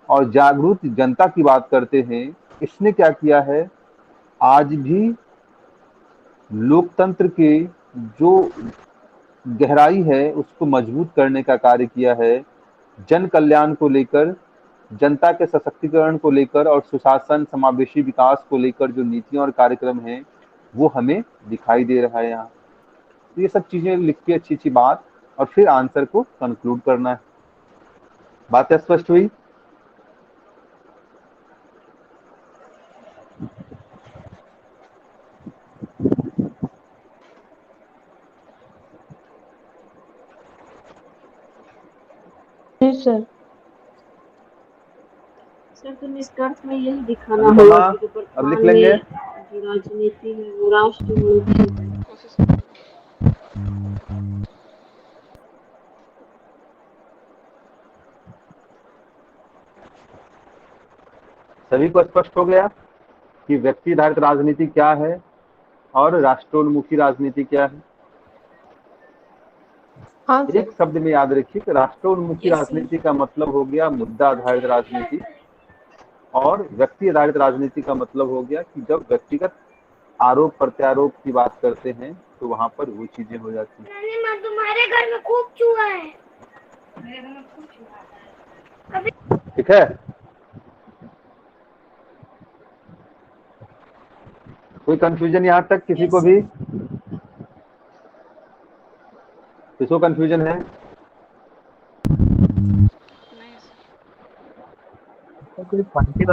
और जागरूक जनता की बात करते हैं, इसने क्या किया है, आज भी लोकतंत्र के जो गहराई है उसको मजबूत करने का कार्य किया है। जन कल्याण को लेकर, जनता के सशक्तिकरण को लेकर और सुशासन, समावेशी विकास को लेकर जो नीतियां और कार्यक्रम हैं वो हमें दिखाई दे रहा है यहाँ। तो ये सब चीजें लिख के अच्छी अच्छी बात और फिर आंसर को कंक्लूड करना है। बात स्पष्ट हुई? जी सर। सर तो निष्कर्ष में यही दिखाना अभी होगा कहाँ? कि जो अब लिख वर्तमान लेंगे। में जो राजनीति है वो राष्ट्रमुखी है। सभी को स्पष्ट हो गया कि व्यक्ति आधारित राजनीति क्या है और राष्ट्रोन्मुखी राजनीति क्या है? हाँ सर। एक शब्द में याद रखिए कि राष्ट्रोन्मुखी Yes, राजनीति का मतलब हो गया मुद्दा आधारित राजनीति, और व्यक्ति आधारित राजनीति का मतलब हो गया कि जब व्यक्तिगत आरोप प्रत्यारोप की बात करते हैं तो वहां पर वो चीजें हो जाती हैं। तुम्हारे घर में खूब चूहा है। मेरे घर में खूब चूहा है। ठीक है, कोई कंफ्यूजन यहाँ तक किसी को भी? किसको कंफ्यूजन है? नहीं सर। तो कोई पॉजिटिव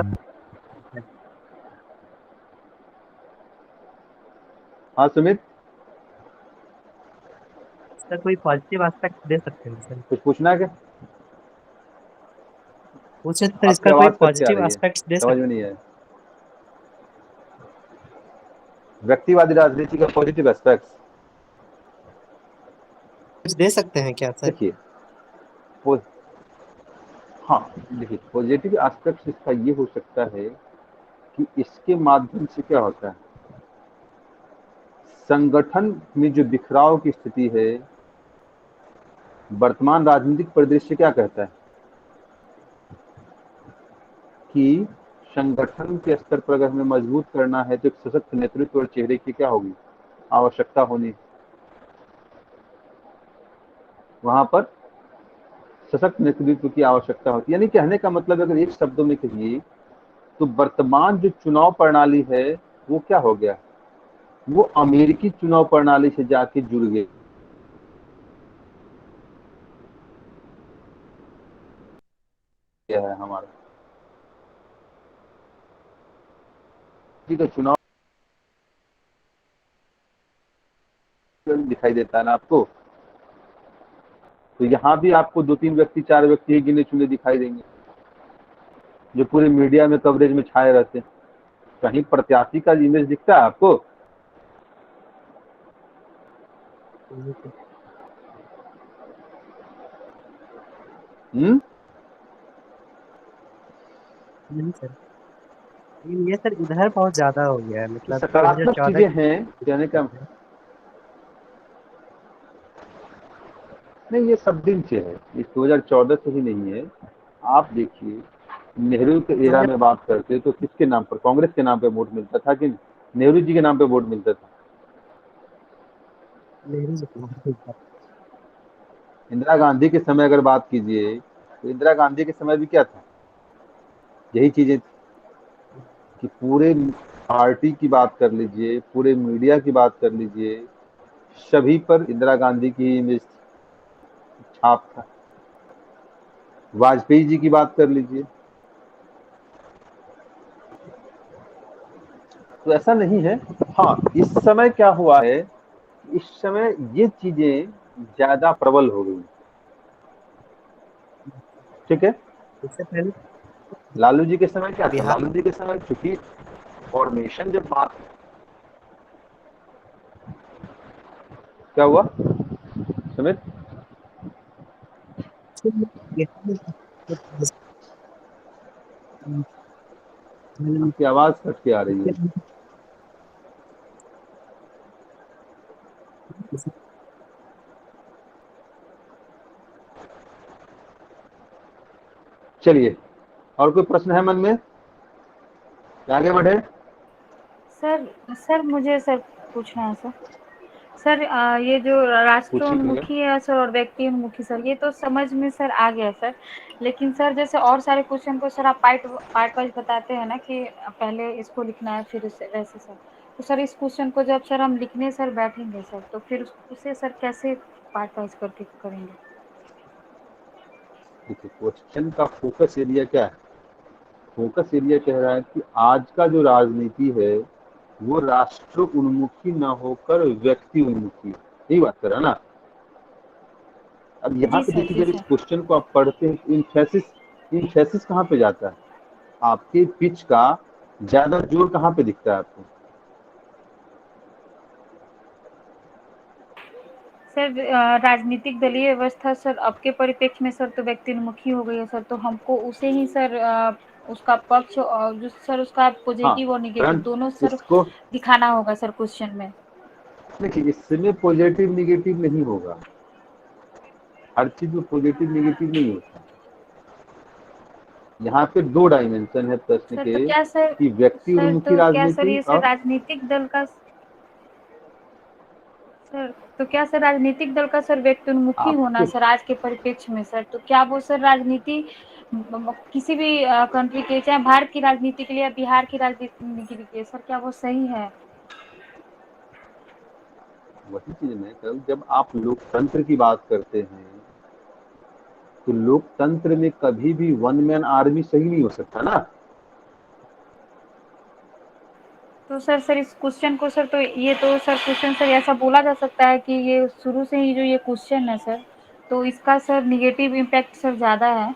हाँ सुमित, इसका कोई पॉजिटिव एस्पेक्ट दे सकते हैं सर? कुछ पूछना है क्या? पूछे तो आपकी इसका कोई आवाज कट के आ पॉजिटिव रही है, एस्पेक्ट्स दे समझ सकते में नहीं आया। व्यक्तिवादी राजनीति का पॉजिटिव एस्पेक्ट्स, कुछ दे सकते हैं क्या सर? देखिए हाँ देखिए, पॉजिटिव एस्पेक्ट्स इसका ये हो सकता है कि इसके माध्यम से क्या होता है, संगठन में जो बिखराव की स्थिति है, वर्तमान राजनीतिक परिदृश्य क्या कहता है कि संगठन के स्तर पर अगर हमें मजबूत करना है तो एक सशक्त नेतृत्व और चेहरे की क्या होगी, आवश्यकता होनी। वहां पर सशक्त नेतृत्व की आवश्यकता होती है। यानी कहने का मतलब अगर एक शब्दों में कहिए तो वर्तमान जो चुनाव प्रणाली है वो क्या हो गया, वो अमेरिकी चुनाव प्रणाली से जाके जुड़ गए है हमारा का चुनाव दिखाई देता है ना आपको, तो यहाँ भी आपको 2-3 व्यक्ति 4 व्यक्ति ही गिने चुने दिखाई देंगे जो पूरे मीडिया में कवरेज में छाए रहते हैं। कहीं प्रत्याशी का इमेज दिखता है आपको? नहीं सर, लेकिन ये सर इधर बहुत ज्यादा हो गया है, मतलब सकारात्मक 2014 चीजें हैं कहने का नहीं, ये सब दिन से है, इस 2014 से ही नहीं है। आप देखिए नेहरू के एरा में बात करते तो किसके नाम पर, कांग्रेस के नाम पे वोट मिलता था कि नेहरू जी के नाम पे वोट मिलता था? इंदिरा गांधी के समय अगर बात कीजिए तो इंदिरा गांधी के समय भी क्या था, यही चीजें कि पूरे पार्टी की बात कर लीजिए, पूरे मीडिया की बात कर लीजिए, सभी पर इंदिरा गांधी की इमेज छाप था। वाजपेयी जी की बात कर लीजिए, तो ऐसा नहीं है। हाँ, इस समय क्या हुआ है, इस समय ये चीजें ज्यादा प्रबल हो गई, ठीक है। इससे पहले लालू जी के समय क्या था, बिहार लालू जी के समय चूंकि फॉर्मेशन जब बात क्या हुआ सुमित, आपकी आवाज कट के आ रही है। चलिए, और कोई प्रश्न है मन में, आगे बढ़े? सर मुझे सर पूछना है सर ये जो राष्ट्रोन्मुखी है सर और व्यक्ति उन्मुखी सर, ये तो समझ में सर आ गया सर, लेकिन सर जैसे और सारे क्वेश्चन को सर आप पार्ट वाइज बताते हैं ना कि पहले इसको लिखना है फिर वैसे सर, तो सर इस क्वेश्चन को जब सर हम लिखने सर बैठेंगे सर तो फिर उसे सर कैसे पार्ट वाइज करके करेंगे? देखिए क्वेश्चन का फोकस एरिया क्या है, फोकस एरिया कह रहा है कि आज का जो राजनीति है वो राष्ट्र उन्मुखी न होकर व्यक्ति उन्मुखी, यही बात कर रहा है ना। अब यहाँ पे देखिए जब इस क्वेश्चन को आप पढ़ते हैं इनफेसिस कहाँ पे जाता है, आपके पिच का ज्यादा जोर कहाँ पे दिखता है आपको? सर राजनीतिक दलीय व्यवस्था सर आपके परिप्रेक्ष्य में सर तो व्यक्ति उन्मुखी हो गई है सर, तो हमको उसे ही सर उसका पक्ष और जो सर उसका पॉजिटिव और निगेटिव दोनों सर दिखाना होगा सर क्वेश्चन में। देखिए इसमें पॉजिटिव निगेटिव नहीं होगा, हर चीज में पॉजिटिव निगेटिव नहीं होता। यहाँ पे 2 डायमेंशन है प्रश्न के कि व्यक्ति उन्मुखी राजनीति और राजनीतिक दल का सर, तो क्या सर राजनीतिक दल का सर व्यक्ति उन्मुखी होना सर आज के परिप्रेक्ष्य में सर, तो क्या वो सर राजनीति किसी भी कंट्री के, चाहे भारत की राजनीति के लिए या बिहार की राजनीति के लिए सर, क्या वो सही है? वही चीज मैं कहूँ, जब आप लोकतंत्र की बात करते हैं तो लोकतंत्र में कभी भी वन मैन आर्मी सही नहीं हो सकता ना। तो सर इस क्वेश्चन को सर, तो ये तो सर क्वेश्चन सर ऐसा बोला जा सकता है कि ये शुरू से ही जो ये क्वेश्चन है सर, तो इसका सर निगेटिव इम्पैक्ट सर ज्यादा है।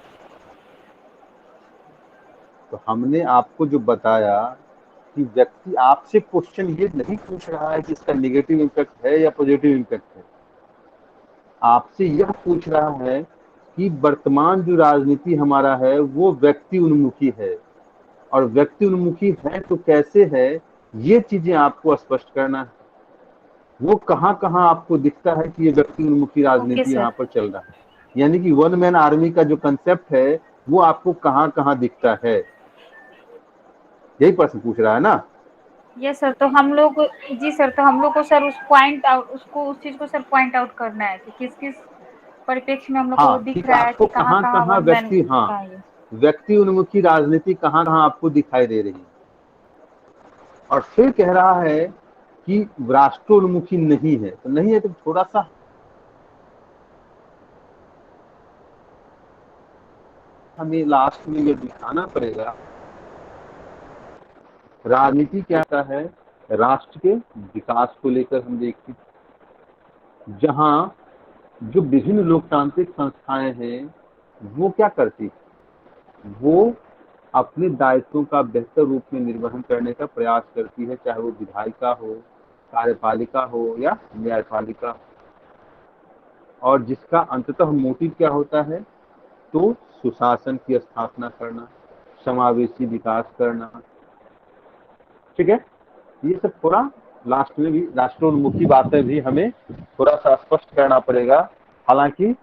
तो हमने आपको जो बताया कि व्यक्ति आपसे क्वेश्चन ये नहीं पूछ रहा है कि इसका निगेटिव इम्पैक्ट है या पॉजिटिव इम्पैक्ट है, आपसे यह पूछ रहा है कि वर्तमान जो राजनीति हमारा है वो व्यक्ति उन्मुखी है, और व्यक्ति उन्मुखी है तो कैसे है, ये चीजें आपको स्पष्ट करना है। वो कहाँ कहाँ आपको दिखता है कि ये व्यक्ति उन्मुखी राजनीति यहाँ पर चल रहा है, यानी कि वन मैन आर्मी का जो कंसेप्ट है वो आपको कहाँ कहाँ दिखता है, यही प्रश्न पूछ रहा है ना। ये सर तो हम लोग, जी सर, तो हम लोग को सर उस चीज को सर पॉइंट आउट करना है कि किस किस परिप्रेक्ष्य में हम लोग को दिख ठीक, रहा है आपको कि कहाँ कहाँ कहाँ व्यक्ति, व्यक्ति उन्मुखी राजनीति कहाँ कहाँ आपको दिखाई दे रही है, और फिर कह रहा है कि राष्ट्रोन्मुखी नहीं है। तो नहीं है तो थोड़ा सा हमें लास्ट में ये दिखाना पड़ेगा राजनीति क्या है, राष्ट्र के विकास को लेकर हम देखते हैं, जहां जो विभिन्न लोकतांत्रिक संस्थाएं हैं वो क्या करती, वो अपने दायित्वों का बेहतर रूप में निर्वहन करने का प्रयास करती है, चाहे वो विधायिका हो, कार्यपालिका हो या न्यायपालिका हो, और जिसका अंततः मोटिव क्या होता है, तो सुशासन की स्थापना करना, समावेशी विकास करना। ठीक है, ये सब थोड़ा लास्ट में भी राष्ट्रोन्मुखी बातें भी हमें थोड़ा सा स्पष्ट करना पड़ेगा। हालांकि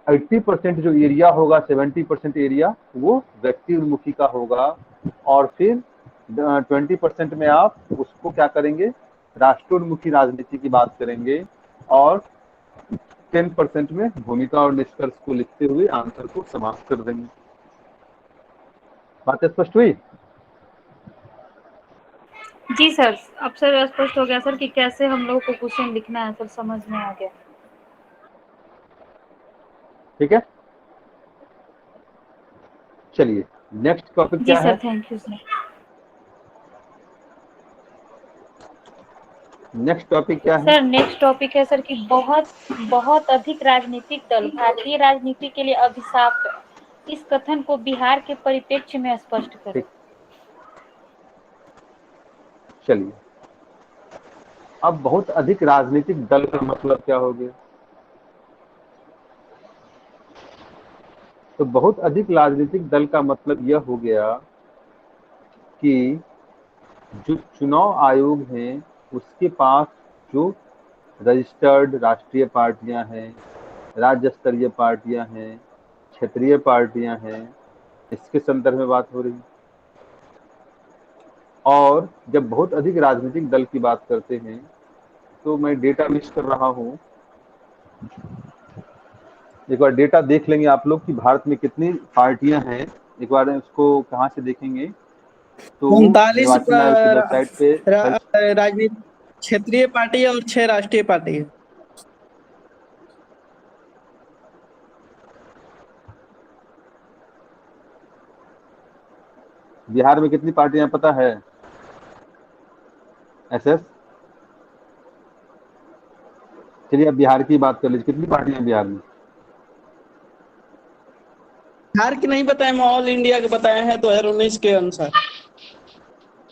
80% जो एरिया होगा, 70% एरिया वो व्यक्ति उन्मुखी का होगा, और फिर 20% में आप उसको क्या करेंगे, राष्ट्रोन्मुखी राजनीति की बात करेंगे, और 10% में भूमिका और निष्कर्ष को लिखते हुए आंसर को समाप्त कर देंगे। बात स्पष्ट हुई? जी सर, अब सर स्पष्ट हो गया सर कि कैसे हम लोगों को क्वेश्चन लिखना है, सर समझ में आ गया। ठीक है, चलिए नेक्स्ट टॉपिक क्या है? जी sir, thank you sir. Next topic क्या है? सर नेक्स्ट टॉपिक है सर कि बहुत अधिक राजनीतिक दल भारतीय राजनीति के लिए अभिशाप है, इस कथन को बिहार के परिप्रेक्ष्य में स्पष्ट करें। चलिए, अब बहुत अधिक राजनीतिक दल का मतलब क्या हो गया? तो बहुत अधिक राजनीतिक दल का मतलब यह हो गया कि जो चुनाव आयोग है उसके पास जो रजिस्टर्ड राष्ट्रीय पार्टियां हैं, राज्य स्तरीय पार्टियां हैं, क्षेत्रीय पार्टियां हैं, इसके संदर्भ में बात हो रही है। और जब बहुत अधिक राजनीतिक दल की बात करते हैं तो मैं डेटा लिस्ट कर रहा हूं, एक बार डेटा देख लेंगे आप लोग कि भारत में कितनी पार्टियां हैं। एक बार उसको कहाँ से देखेंगे तो 39 निर्वाचन आयोग की वेबसाइट पे राजनीतिक क्षेत्रीय पार्टी और 6 राष्ट्रीय पार्टी है। बिहार में कितनी पार्टियां पता है? एसएस, चलिए अब बिहार की बात कर लीजिए, कितनी पार्टियां बिहार में? बिहार की नहीं बताए, ऑल इंडिया के बताए हैं 2019 के अनुसार।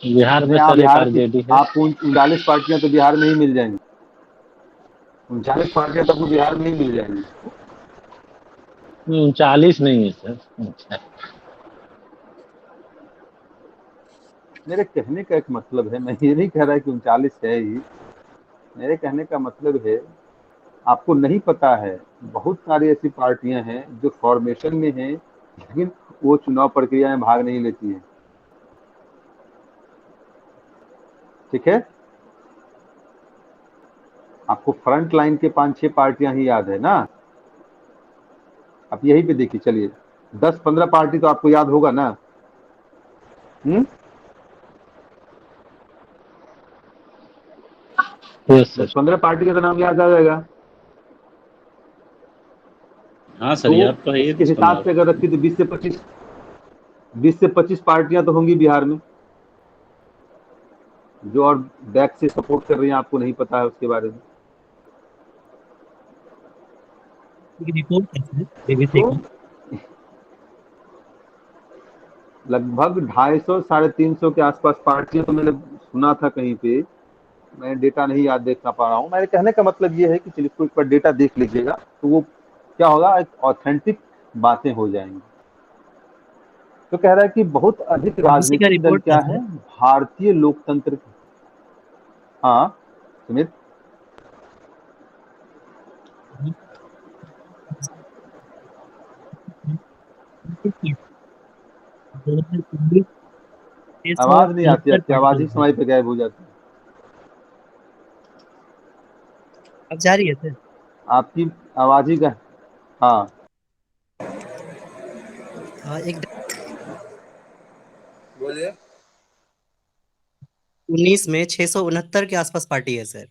बिहार में सर एक आरजेडी है। आपको 39 पार्टियां तो बिहार में ही मिल जाएंगी, 39 पार्टियां तो आपको बिहार में ही मिल जाएंगी। 39 नहीं है सर। अच्छा, मेरे कहने का एक मतलब है, मैं ये नहीं कह रहा कि 39 है ही, मेरे कहने का मतलब है आपको नहीं पता है बहुत सारी ऐसी पार्टियां हैं जो फॉर्मेशन में हैं लेकिन वो चुनाव प्रक्रिया में भाग नहीं लेती है। ठीक है, आपको फ्रंट लाइन के 5-6 पार्टियां ही याद है ना, आप यहीं पे देखिए। चलिए 10-15 पार्टी तो आपको याद होगा ना। 10-15 पार्टी का तो नाम याद आ जाएगा। हाँ सर, तो याद तो है ये उसके इसका हिसाब से अगर रखी तो 20 से 25 पार्टियां तो होंगी बिहार में, जो और बैक से सपोर्ट कर रही हैं, आपको नहीं पता है उसके बारे में। रिपोर्ट है सर बीबीसी तो की। लगभग 250 350 के आसपास पार्टियां तो मैंने सुना था कहीं पे, मैं डेटा नहीं याद देखना पा रहा हूँ। मेरे कहने का मतलब ये है कि चलिए इसको एक बार डेटा देख लीजिएगा, तो वो क्या होगा, एक ऑथेंटिक बातें हो जाएंगी। तो कह रहा है कि बहुत अधिक बीबीसी का राजनीतिक दल रिपोर्ट था क्या सर। है, भारतीय लोकतंत्र। हाँ सुमित, आवाज नहीं आती 2069 आपकी, आवाज पार्टी ही है समय सर। पे गायब हो जाती है। अब जारी है सर। आपकी आवाज ही का, हाँ एक बोलिए। 19 में 669 के आसपास पार्टी है सर।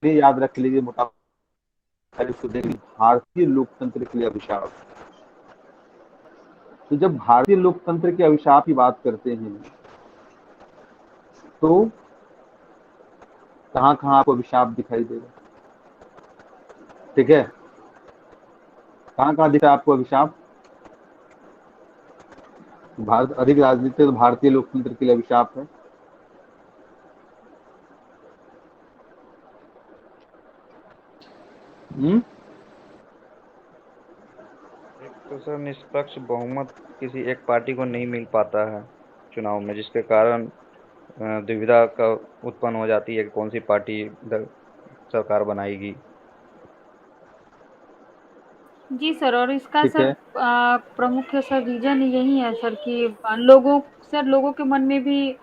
चलिए याद रख लीजिए, मोटा इसको देख लीजिए, भारतीय लोकतंत्र के लिए अभिशाप। तो जब भारतीय लोकतंत्र के अभिशाप की बात करते हैं, तो कहाँ कहाँ आपको अभिशाप दिखाई देगा? ठीक है, कहाँ कहाँ दिखा आपको अभिशाप? भारत अधिक राजनीति तो भारतीय लोकतंत्र के लिए अभिशाप है। एक तो सर निष्पक्ष बहुमत किसी एक पार्टी को नहीं मिल पाता है चुनाव में, जिसके कारण दुविधा का उत्पन्न हो जाती है कि कौन सी पार्टी सरकार बनाएगी। जी सर, और इसका ठीक सर है, प्रमुख सर रीजन यही है सर कि लोगों के मन में भी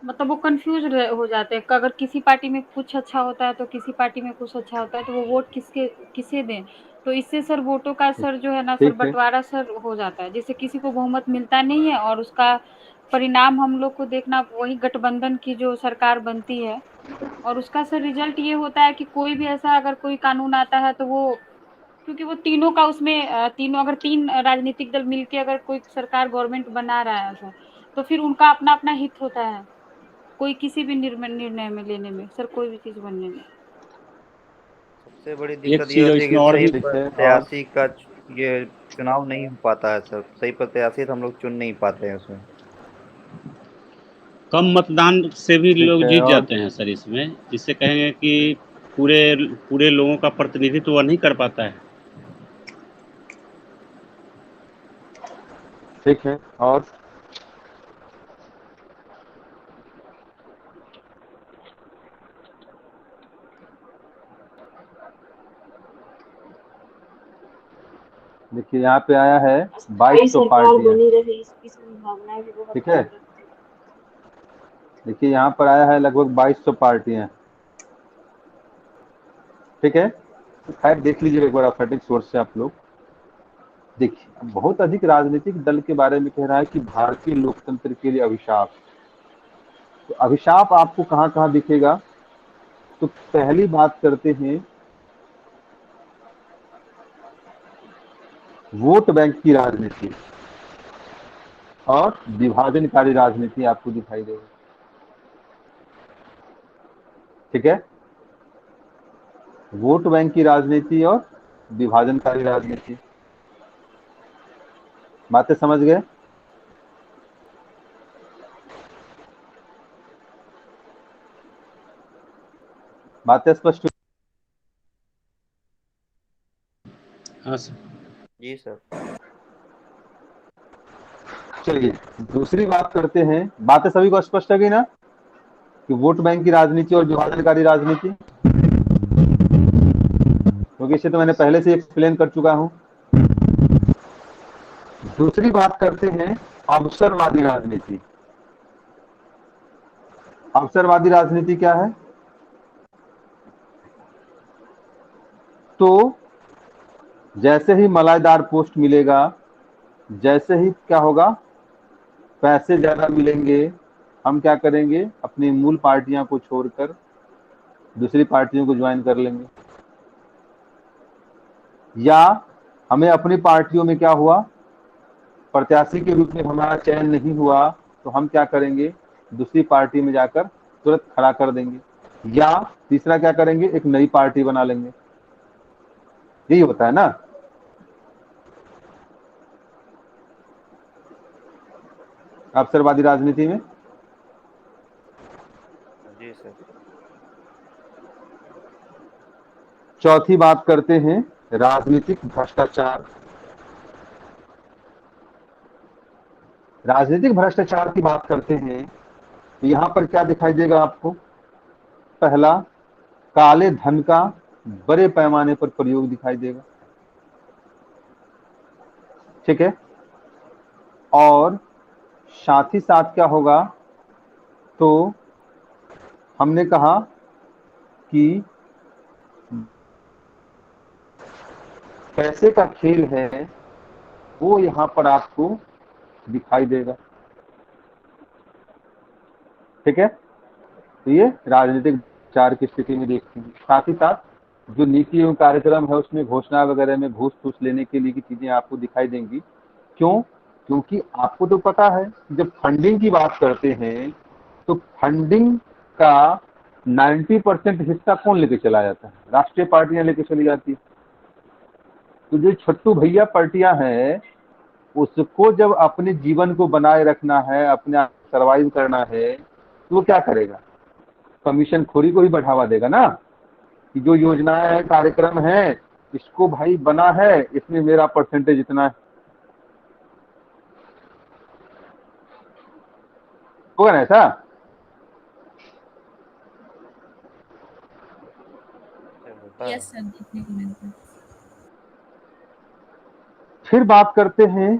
मतलब वो कंफ्यूज हो जाते हैं कि अगर किसी पार्टी में कुछ अच्छा होता है तो किसी पार्टी में कुछ अच्छा होता है, तो वो वोट किसे दें। तो इससे सर वोटों का सर जो है ना सर ठीक है, बंटवारा सर हो जाता है, जिससे किसी को बहुमत मिलता नहीं है, और उसका परिणाम हम लोग को देखना, वही गठबंधन की जो सरकार बनती है, और उसका सर रिजल्ट ये होता है कि कोई भी ऐसा अगर कोई कानून आता है तो वो, क्योंकि वो तीनों का उसमें तीनों अगर तीन राजनीतिक दल मिलके अगर कोई सरकार गवर्नमेंट बना रहा है सर, तो फिर उनका अपना अपना हित होता है, कोई किसी भी निर्णय में लेने में सर, कोई भी चीज बनने में। सबसे बड़ी एक दिक्कत ये चीज और होती है इसमें कि और सही भी। ठीक है। और प्रत्याशी का ये चुनाव नहीं हो पाता है सर, सही प्रत्याशी तो हम लोग चुन नहीं पाते हैं उसमें। कम मतदान से भी ठीक लोग है, जीत और जाते हैं सर इसमें, जिससे कहेंगे कि पूरे पूरे लोगों का प्रतिनिधित्व वह नहीं कर पाता है। ठीक है, और देखिए यहाँ पे आया है स्थायी 2200 सरकार पार्टियां। बनी रहे इसकी संभावना भी बहुत ठीक है, कम रहती है। देखिए यहाँ पर आया है लगभग 2200 पार्टियां। ठीक है, तो खैर देख लीजिए एक बार ऑथेंटिक सोर्स से आप लोग देखिए। बहुत अधिक राजनीतिक दल के बारे में कह रहा है कि भारतीय लोकतंत्र के लिए अभिशाप। तो अभिशाप आपको कहाँ कहाँ दिखेगा? तो पहली बात करते हैं वोट बैंक की राजनीति और विभाजनकारी राजनीति आपको दिखाई देगी। ठीक है, वोट बैंक की राजनीति और विभाजनकारी राजनीति, बातें समझ गए? बातें स्पष्ट हुई? हाँ सर। जी सर। चलिए दूसरी बात करते हैं। बातें सभी को स्पष्ट है कि ना, कि वोट बैंक की राजनीति और विभाजनकारी राजनीति, क्योंकि इसे तो मैंने पहले से एक्सप्लेन कर चुका हूं। दूसरी बात करते हैं अवसरवादी राजनीति। अवसरवादी राजनीति क्या है? तो जैसे ही मलाईदार पोस्ट मिलेगा, जैसे ही क्या होगा, पैसे ज्यादा मिलेंगे, हम क्या करेंगे, अपनी मूल पार्टियां को छोड़कर दूसरी पार्टियों को ज्वाइन कर लेंगे। या हमें अपनी पार्टियों में क्या हुआ, प्रत्याशी के रूप में हमारा चयन नहीं हुआ, तो हम क्या करेंगे, दूसरी पार्टी में जाकर तुरंत खड़ा कर देंगे। या तीसरा क्या करेंगे, एक नई पार्टी बना लेंगे। यही होता है ना। अवसरवादी राजनीति में। जी सर। चौथी बात करते हैं, राजनीतिक भ्रष्टाचार। राजनीतिक भ्रष्टाचार की बात करते हैं तो यहां पर क्या दिखाई देगा आपको, पहला, काले धन का बड़े पैमाने पर प्रयोग दिखाई देगा, ठीक है। और साथ ही साथ क्या होगा, तो हमने कहा कि पैसे का खेल है वो यहां पर आपको दिखाई देगा, ठीक है। तो ये राजनीतिक भ्रष्टाचार की स्थिति में देखते हैं। साथ ही साथ जो नीति एवं कार्यक्रम है उसमें घोषणा वगैरह में घूस फूस लेने के लिए की चीजें आपको दिखाई देंगी। क्यों? क्योंकि आपको तो पता है जब फंडिंग की बात करते हैं तो फंडिंग का 90% हिस्सा कौन लेके चला जाता है, राष्ट्रीय पार्टियां लेके चली जाती है। तो जो छोटू भैया पार्टियां हैं उसको जब अपने जीवन को बनाए रखना है, अपने सर्वाइव करना है, तो वो क्या करेगा, कमीशन खोरी को ही बढ़ावा देगा ना, कि जो योजनाएं है, कार्यक्रम है, इसको भाई बना है, इसमें मेरा परसेंटेज इतना है, होगा ना ऐसा। यस सर, देखने को मिलता है। फिर बात करते हैं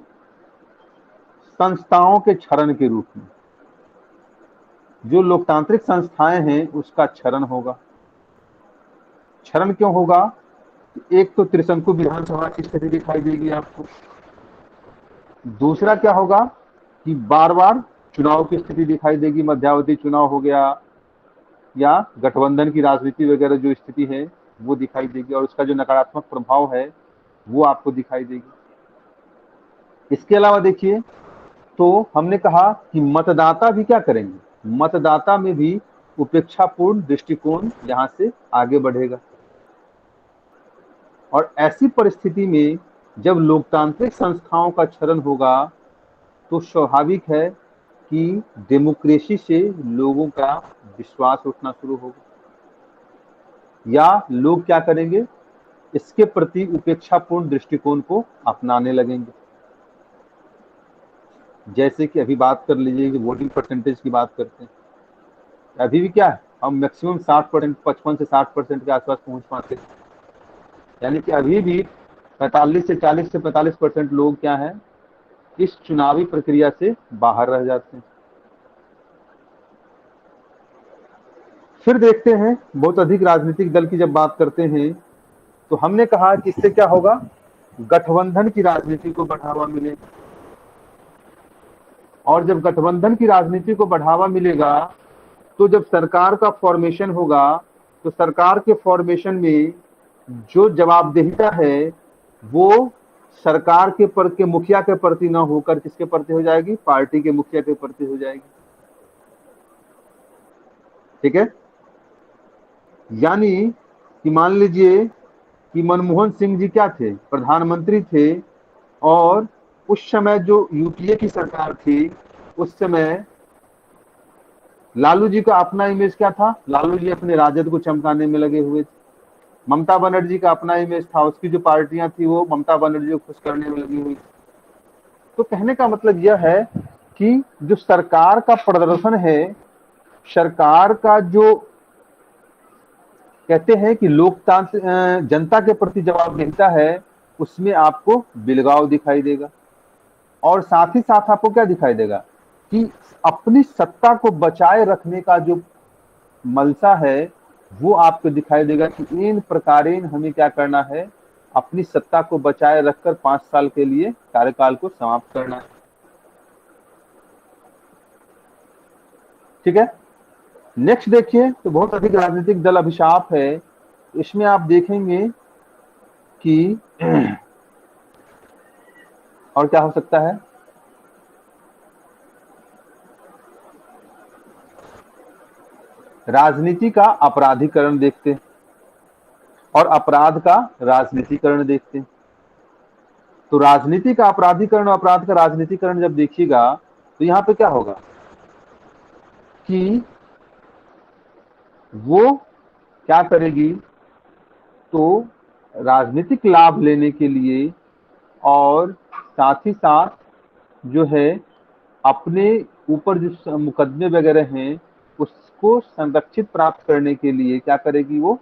संस्थाओं के क्षरण के रूप में। जो लोकतांत्रिक संस्थाएं हैं उसका क्षरण होगा। क्षरण क्यों होगा? एक तो त्रिशंकु विधानसभा की स्थिति दिखाई देगी आपको। दूसरा क्या होगा कि बार बार चुनाव की स्थिति दिखाई देगी, मध्यावधि चुनाव हो गया या गठबंधन की राजनीति वगैरह जो स्थिति है वो दिखाई देगी, और उसका जो नकारात्मक प्रभाव है वो आपको दिखाई देगी। इसके अलावा देखिए, तो हमने कहा कि मतदाता भी क्या करेंगे, मतदाता में भी उपेक्षापूर्ण दृष्टिकोण यहां से आगे बढ़ेगा। और ऐसी परिस्थिति में जब लोकतांत्रिक संस्थाओं का क्षरण होगा तो स्वाभाविक है कि डेमोक्रेसी से लोगों का विश्वास उठना शुरू होगा, या लोग क्या करेंगे, इसके प्रति उपेक्षापूर्ण दृष्टिकोण को अपनाने लगेंगे। जैसे कि अभी बात कर लीजिए कि वोटिंग परसेंटेज की बात करते हैं, अभी भी क्या है, हम मैक्सिमम 60%, 55 से 60% के आसपास पहुंच पाते हैं। यानी कि अभी भी 45 से 45% लोग क्या हैं, इस चुनावी प्रक्रिया से बाहर रह जाते हैं। फिर देखते हैं बहुत अधिक राजनीतिक दल की जब बात करते हैं तो हमने कहा कि इससे क्या होगा, गठबंधन की राजनीति को बढ़ावा मिलेगा। और जब गठबंधन की राजनीति को बढ़ावा मिलेगा तो जब सरकार का फॉर्मेशन होगा तो सरकार के फॉर्मेशन में जो जवाबदेहिता है वो सरकार के मुखिया के प्रति न होकर किसके प्रति हो जाएगी, पार्टी के मुखिया के प्रति हो जाएगी, ठीक है। यानी कि मान लीजिए कि मनमोहन सिंह जी क्या थे, प्रधानमंत्री थे, और उस समय जो यूपीए की सरकार थी उस समय लालू जी का अपना इमेज क्या था, लालू जी अपने राजद को चमकाने में लगे हुए थे। ममता बनर्जी का अपना इमेज था, उसकी जो पार्टियां थी वो ममता बनर्जी को खुश करने में लगी हुई थी। तो कहने का मतलब यह है कि जो सरकार का प्रदर्शन है, सरकार का जो कहते हैं कि लोकतांत्रिक जनता के प्रति जवाबदेहिता है, उसमें आपको बिलगाव दिखाई देगा। और साथ ही साथ आपको क्या दिखाई देगा कि अपनी सत्ता को बचाए रखने का जो मलसा है वो आपको दिखाई देगा कि इन प्रकारेण हमें क्या करना है, अपनी सत्ता को बचाए रखकर 5 साल के लिए कार्यकाल को समाप्त करना है। ठीक है, नेक्स्ट देखिए, तो बहुत अधिक राजनीतिक दल अभिशाप है। इसमें आप देखेंगे कि और क्या हो सकता है, राजनीति का अपराधीकरण देखते हैं और अपराध का राजनीतिकरण देखते हैं। तो राजनीति का अपराधीकरण और अपराध का राजनीतिकरण जब देखिएगा तो यहाँ पे क्या होगा कि वो क्या करेगी, तो राजनीतिक लाभ लेने के लिए और साथ ही साथ जो है अपने ऊपर जो मुकदमे वगैरह हैं उसको संरक्षित प्राप्त करने के लिए क्या करेगी, वो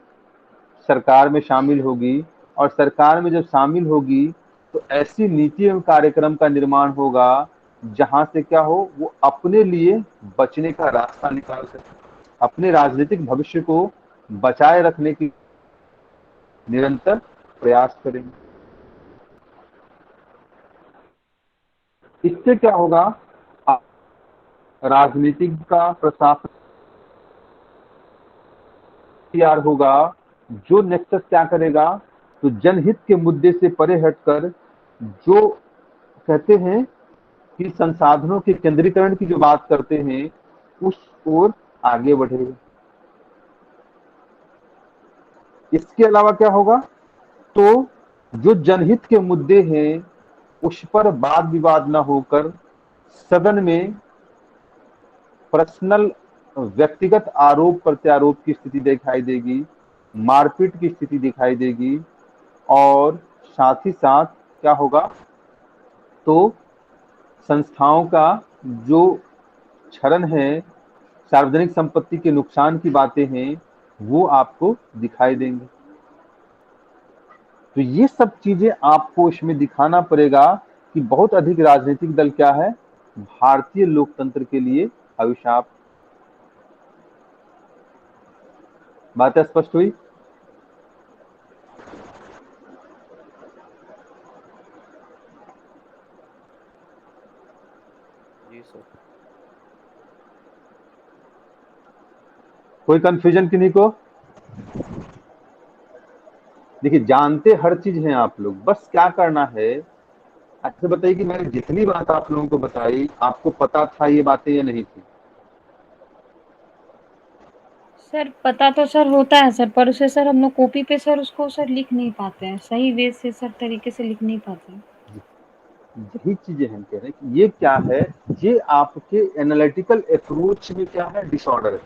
सरकार में शामिल होगी। और सरकार में जब शामिल होगी तो ऐसी नीति एवं कार्यक्रम का निर्माण होगा जहां से क्या हो, वो अपने लिए बचने का रास्ता निकाल सके, अपने राजनीतिक भविष्य को बचाए रखने की निरंतर प्रयास करेंगे। इससे क्या होगा, राजनीतिक का प्रशासन तैयार होगा जो नेक्सस क्या करेगा, तो जनहित के मुद्दे से परे हटकर जो कहते हैं कि संसाधनों के केंद्रीकरण की जो बात करते हैं उस ओर आगे बढ़ेगा। इसके अलावा क्या होगा, तो जो जनहित के मुद्दे हैं उस पर वाद विवाद न होकर सदन में पर्सनल व्यक्तिगत आरोप प्रत्यारोप की स्थिति दिखाई देगी, मारपीट की स्थिति दिखाई देगी। और साथ ही साथ क्या होगा, तो संस्थाओं का जो क्षरण है, सार्वजनिक संपत्ति के नुकसान की बातें हैं, वो आपको दिखाई देंगे। तो ये सब चीजें आपको इसमें दिखाना पड़ेगा कि बहुत अधिक राजनीतिक दल क्या है, भारतीय लोकतंत्र के लिए अभिशाप। बात स्पष्ट हुई? जी सर। कोई कंफ्यूजन किन्हीं को? देखिए, जानते हर चीज हैं आप लोग, बस क्या करना है, अच्छा बताइए कि मैंने जितनी बात आप लोगों को बताई आपको पता था ये बातें या नहीं थी? सर पता तो सर होता है सर, पर उसे सर हम लोग कॉपी पे सर उसको सर लिख नहीं पाते हैं सही वे से सर, तरीके से लिख नहीं पाते हैं। यही चीजें हम कह रहे हैं कि ये क्या है, ये आपके एनालिटिकल अप्रोच में क्या है, डिसऑर्डर है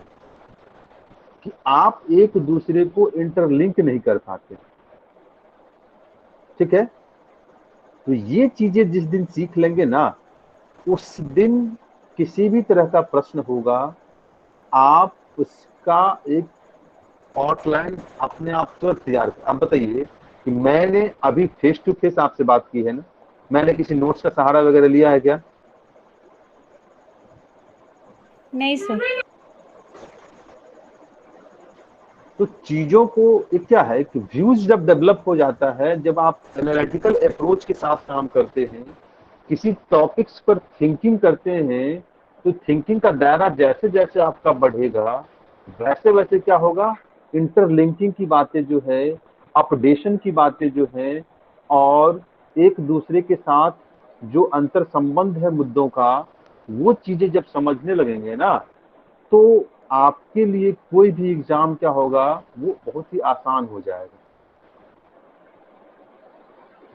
कि आप एक दूसरे को इंटरलिंक नहीं कर पाते। ठीक है, तो ये चीजें जिस दिन सीख लेंगे ना, उस दिन किसी भी तरह का प्रश्न होगा आप उसका एक आउटलाइन अपने आप तुरंत तैयार कर। अब बताइए कि मैंने अभी फेस टू फेस आपसे बात की है ना, मैंने किसी नोट्स का सहारा वगैरह लिया है क्या? नहीं सर। तो चीजों को एक क्या है कि व्यूज जब डेवलप हो जाता है, जब आप एनालिटिकल अप्रोच के साथ काम करते हैं, किसी टॉपिक्स पर थिंकिंग करते हैं, तो थिंकिंग का दायरा जैसे जैसे आपका बढ़ेगा वैसे वैसे क्या होगा, इंटरलिंकिंग की बातें जो है, अपडेशन की बातें जो है, और एक दूसरे के साथ जो अंतर संबंध है मुद्दों का, वो चीजें जब समझने लगेंगे ना, तो आपके लिए कोई भी एग्जाम क्या होगा, वो बहुत ही आसान हो जाएगा।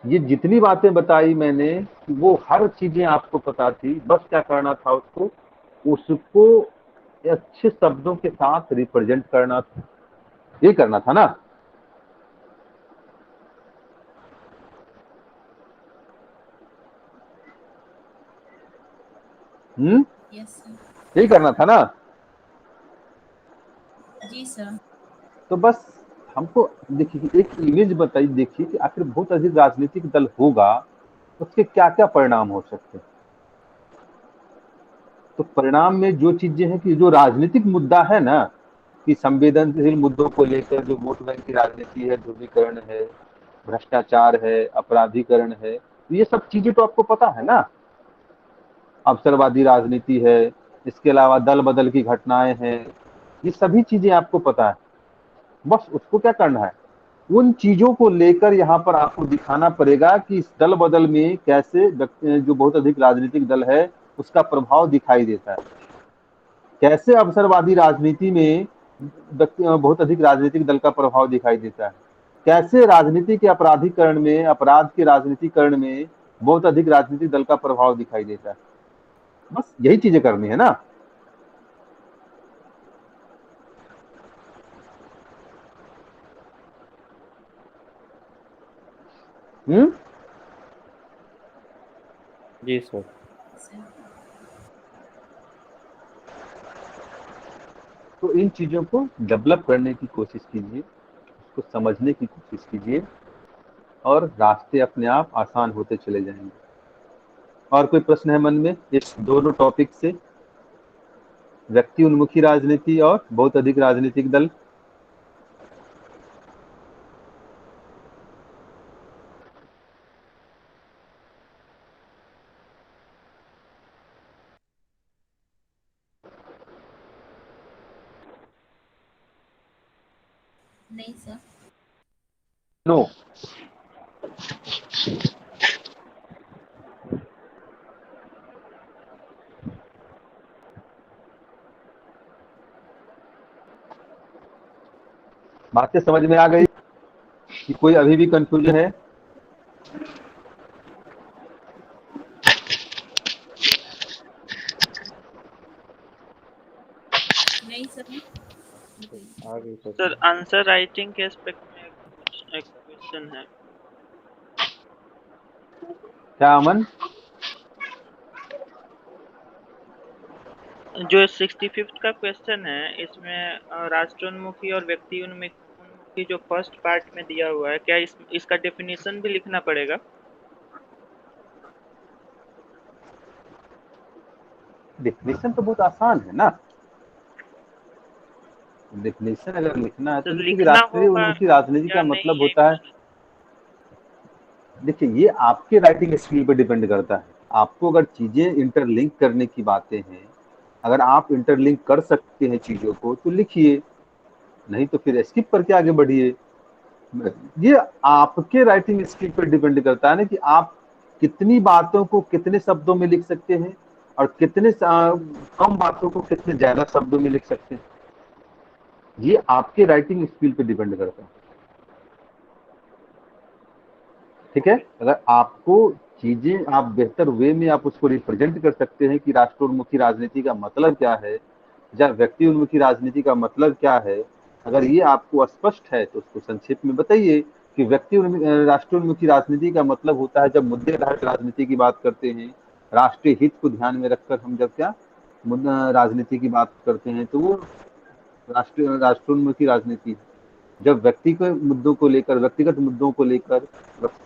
ये जितनी बातें बताई मैंने वो हर चीजें आपको पता थी, बस क्या करना था, उसको अच्छे शब्दों के साथ रिप्रेजेंट करना था, ये करना था ना। Yes sir. यही करना था ना। जी सर। तो बस हमको देखिए एक इमेज बताइए, देखिए कि आखिर बहुत अधिक राजनीतिक दल होगा उसके क्या क्या परिणाम हो सकते हैं। तो परिणाम में जो चीजें हैं कि जो राजनीतिक मुद्दा है ना, कि संवेदनशील मुद्दों को लेकर जो वोट बैंक की राजनीति है, ध्रुवीकरण है, भ्रष्टाचार है, अपराधीकरण है, ये सब चीजें तो आपको पता है ना। अवसरवादी राजनीति है, इसके अलावा दल बदल की घटनाएं हैं, ये सभी चीजें आपको पता है। बस उसको क्या करना है, उन चीजों को लेकर यहाँ पर आपको दिखाना पड़ेगा कि इस दल बदल में कैसे जो बहुत अधिक राजनीतिक दल है उसका प्रभाव दिखाई देता है, कैसे अवसरवादी राजनीति में बहुत अधिक राजनीतिक दल का प्रभाव दिखाई देता है, कैसे राजनीति के अपराधीकरण में, अपराध के राजनीतिकरण में बहुत अधिक राजनीतिक दल का प्रभाव दिखाई देता है। बस यही चीजें करनी है ना। जी सर। तो इन चीजों को डेवलप करने की कोशिश कीजिए, उसको समझने की कोशिश कीजिए, और रास्ते अपने आप आसान होते चले जाएंगे। और कोई प्रश्न है मन में इस दोनों टॉपिक से, व्यक्ति उन्मुखी राजनीति और बहुत अधिक राजनीतिक दल? नहीं सर। नो। बातें समझ में आ गई कि कोई अभी भी कंफ्यूजन है? नहीं सर। सर आंसर राइटिंग के एस्पेक्ट में एक क्वेश्चन है। क्या अमन? जो 65th का क्वेश्चन है, इसमें राष्ट्रोन्मुखी और व्यक्ति उन्मुखी जो फर्स्ट पार्ट में दिया हुआ है, क्या इसका डेफिनेशन भी लिखना पड़ेगा? डेफिनेशन तो बहुत आसान है ना। डेफिनेशन अगर लिखना है तो देखिए, राष्ट्रीय उन्मुखी राजनीति का मतलब होता है, देखिए ये आपके राइटिंग स्किल पे डिपेंड करता है। आपको अगर चीजें इंटरलिंक करने की बातें हैं, अगर आप इंटरलिंक कर सकते हैं चीजों को तो लिखिए, नहीं तो फिर स्किप करके आगे बढ़िए। ये आपके राइटिंग स्किल पर डिपेंड करता है ना कि आप कितनी बातों को कितने शब्दों में लिख सकते हैं और कितने कम बातों को कितने ज्यादा शब्दों में लिख सकते हैं। ये आपके राइटिंग स्किल पे डिपेंड करता है। ठीक है, अगर आपको चीजें आप बेहतर वे में आप उसको रिप्रेजेंट कर सकते हैं कि राष्ट्रोन्मुखी राजनीति का मतलब क्या है या व्यक्ति उन्मुखी राजनीति का मतलब क्या है, अगर ये आपको स्पष्ट है तो उसको संक्षेप में बताइए कि राष्ट्रोन्मुखी राजनीति का मतलब होता है जब मुद्दे आधारित राजनीति की बात करते हैं, राष्ट्रीय हित को ध्यान में रखकर हम जब क्या राजनीति की बात करते हैं तो वो राष्ट्रोन्मुखी राजनीति है। जब व्यक्तिगत मुद्दों को लेकर,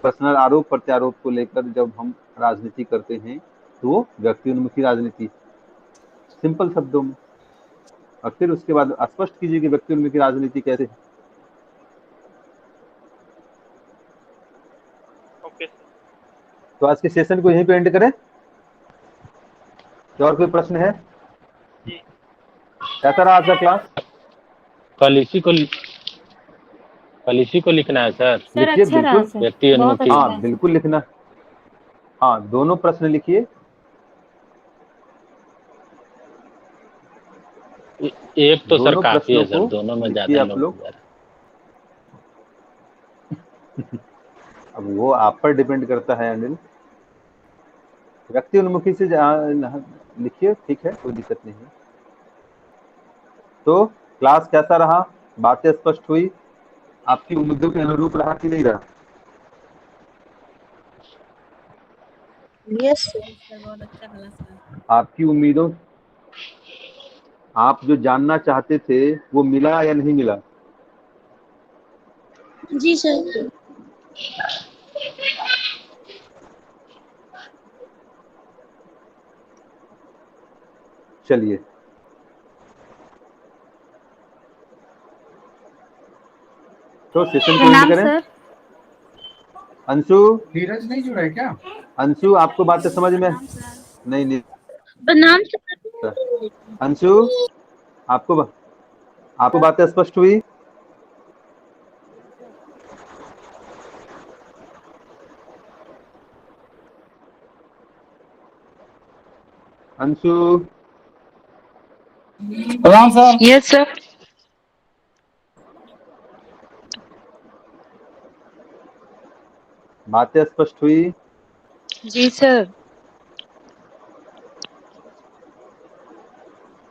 पर्सनल आरोप प्रत्यारोप को लेकर जब हम राजनीति करते हैं तो वो व्यक्ति उन्मुखी राजनीति, सिंपल शब्दों में। और फिर उसके बाद स्पष्ट कीजिए कि व्यक्ति उन्मुखी राजनीति कैसे है। ओके। तो आज के सेशन को यहीं पे एंड करें। और कोई प्रश्न है? जी। कैसा रहा आज का क्लास? कल इसी को लिखना है सर। लिखिए बिल्कुल, व्यक्ति उन्मुखी। हाँ बिल्कुल लिखना। हाँ दोनों प्रश्न लिखिए। एक तो सर काफी है सर, दोनों में ज्यादा आप लोग। अब वो आप पर डिपेंड करता है अनिल। व्यक्ति उन्मुखी से लिखिए, ठीक है, कोई दिक्कत नहीं है। तो क्लास कैसा रहा? बातें स्पष्ट हुई? आपकी उम्मीदों के अनुरूप रहा कि नहीं रहा? यस बहुत अच्छा क्लास रहा। आपकी उम्मीदों, आप जो जानना चाहते थे वो मिला या नहीं मिला? जी सर। चलिए, तो सेशन को एंड करें। अंशु, नीरज नहीं जुड़ा है क्या? अंशु आपको बातें समझ में नहीं बनाम अंशु, आपको बातें स्पष्ट हुई? अंशु, प्रणाम सर। Yes sir. बातें स्पष्ट हुई? जी सर।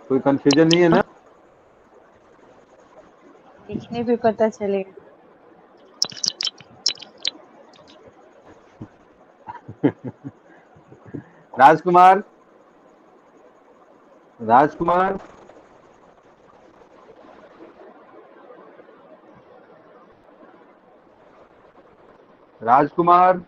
कोई कंफ्यूजन नहीं है ना? लिखने पे पता चलेगा। राजकुमार, राजकुमार, राजकुमार,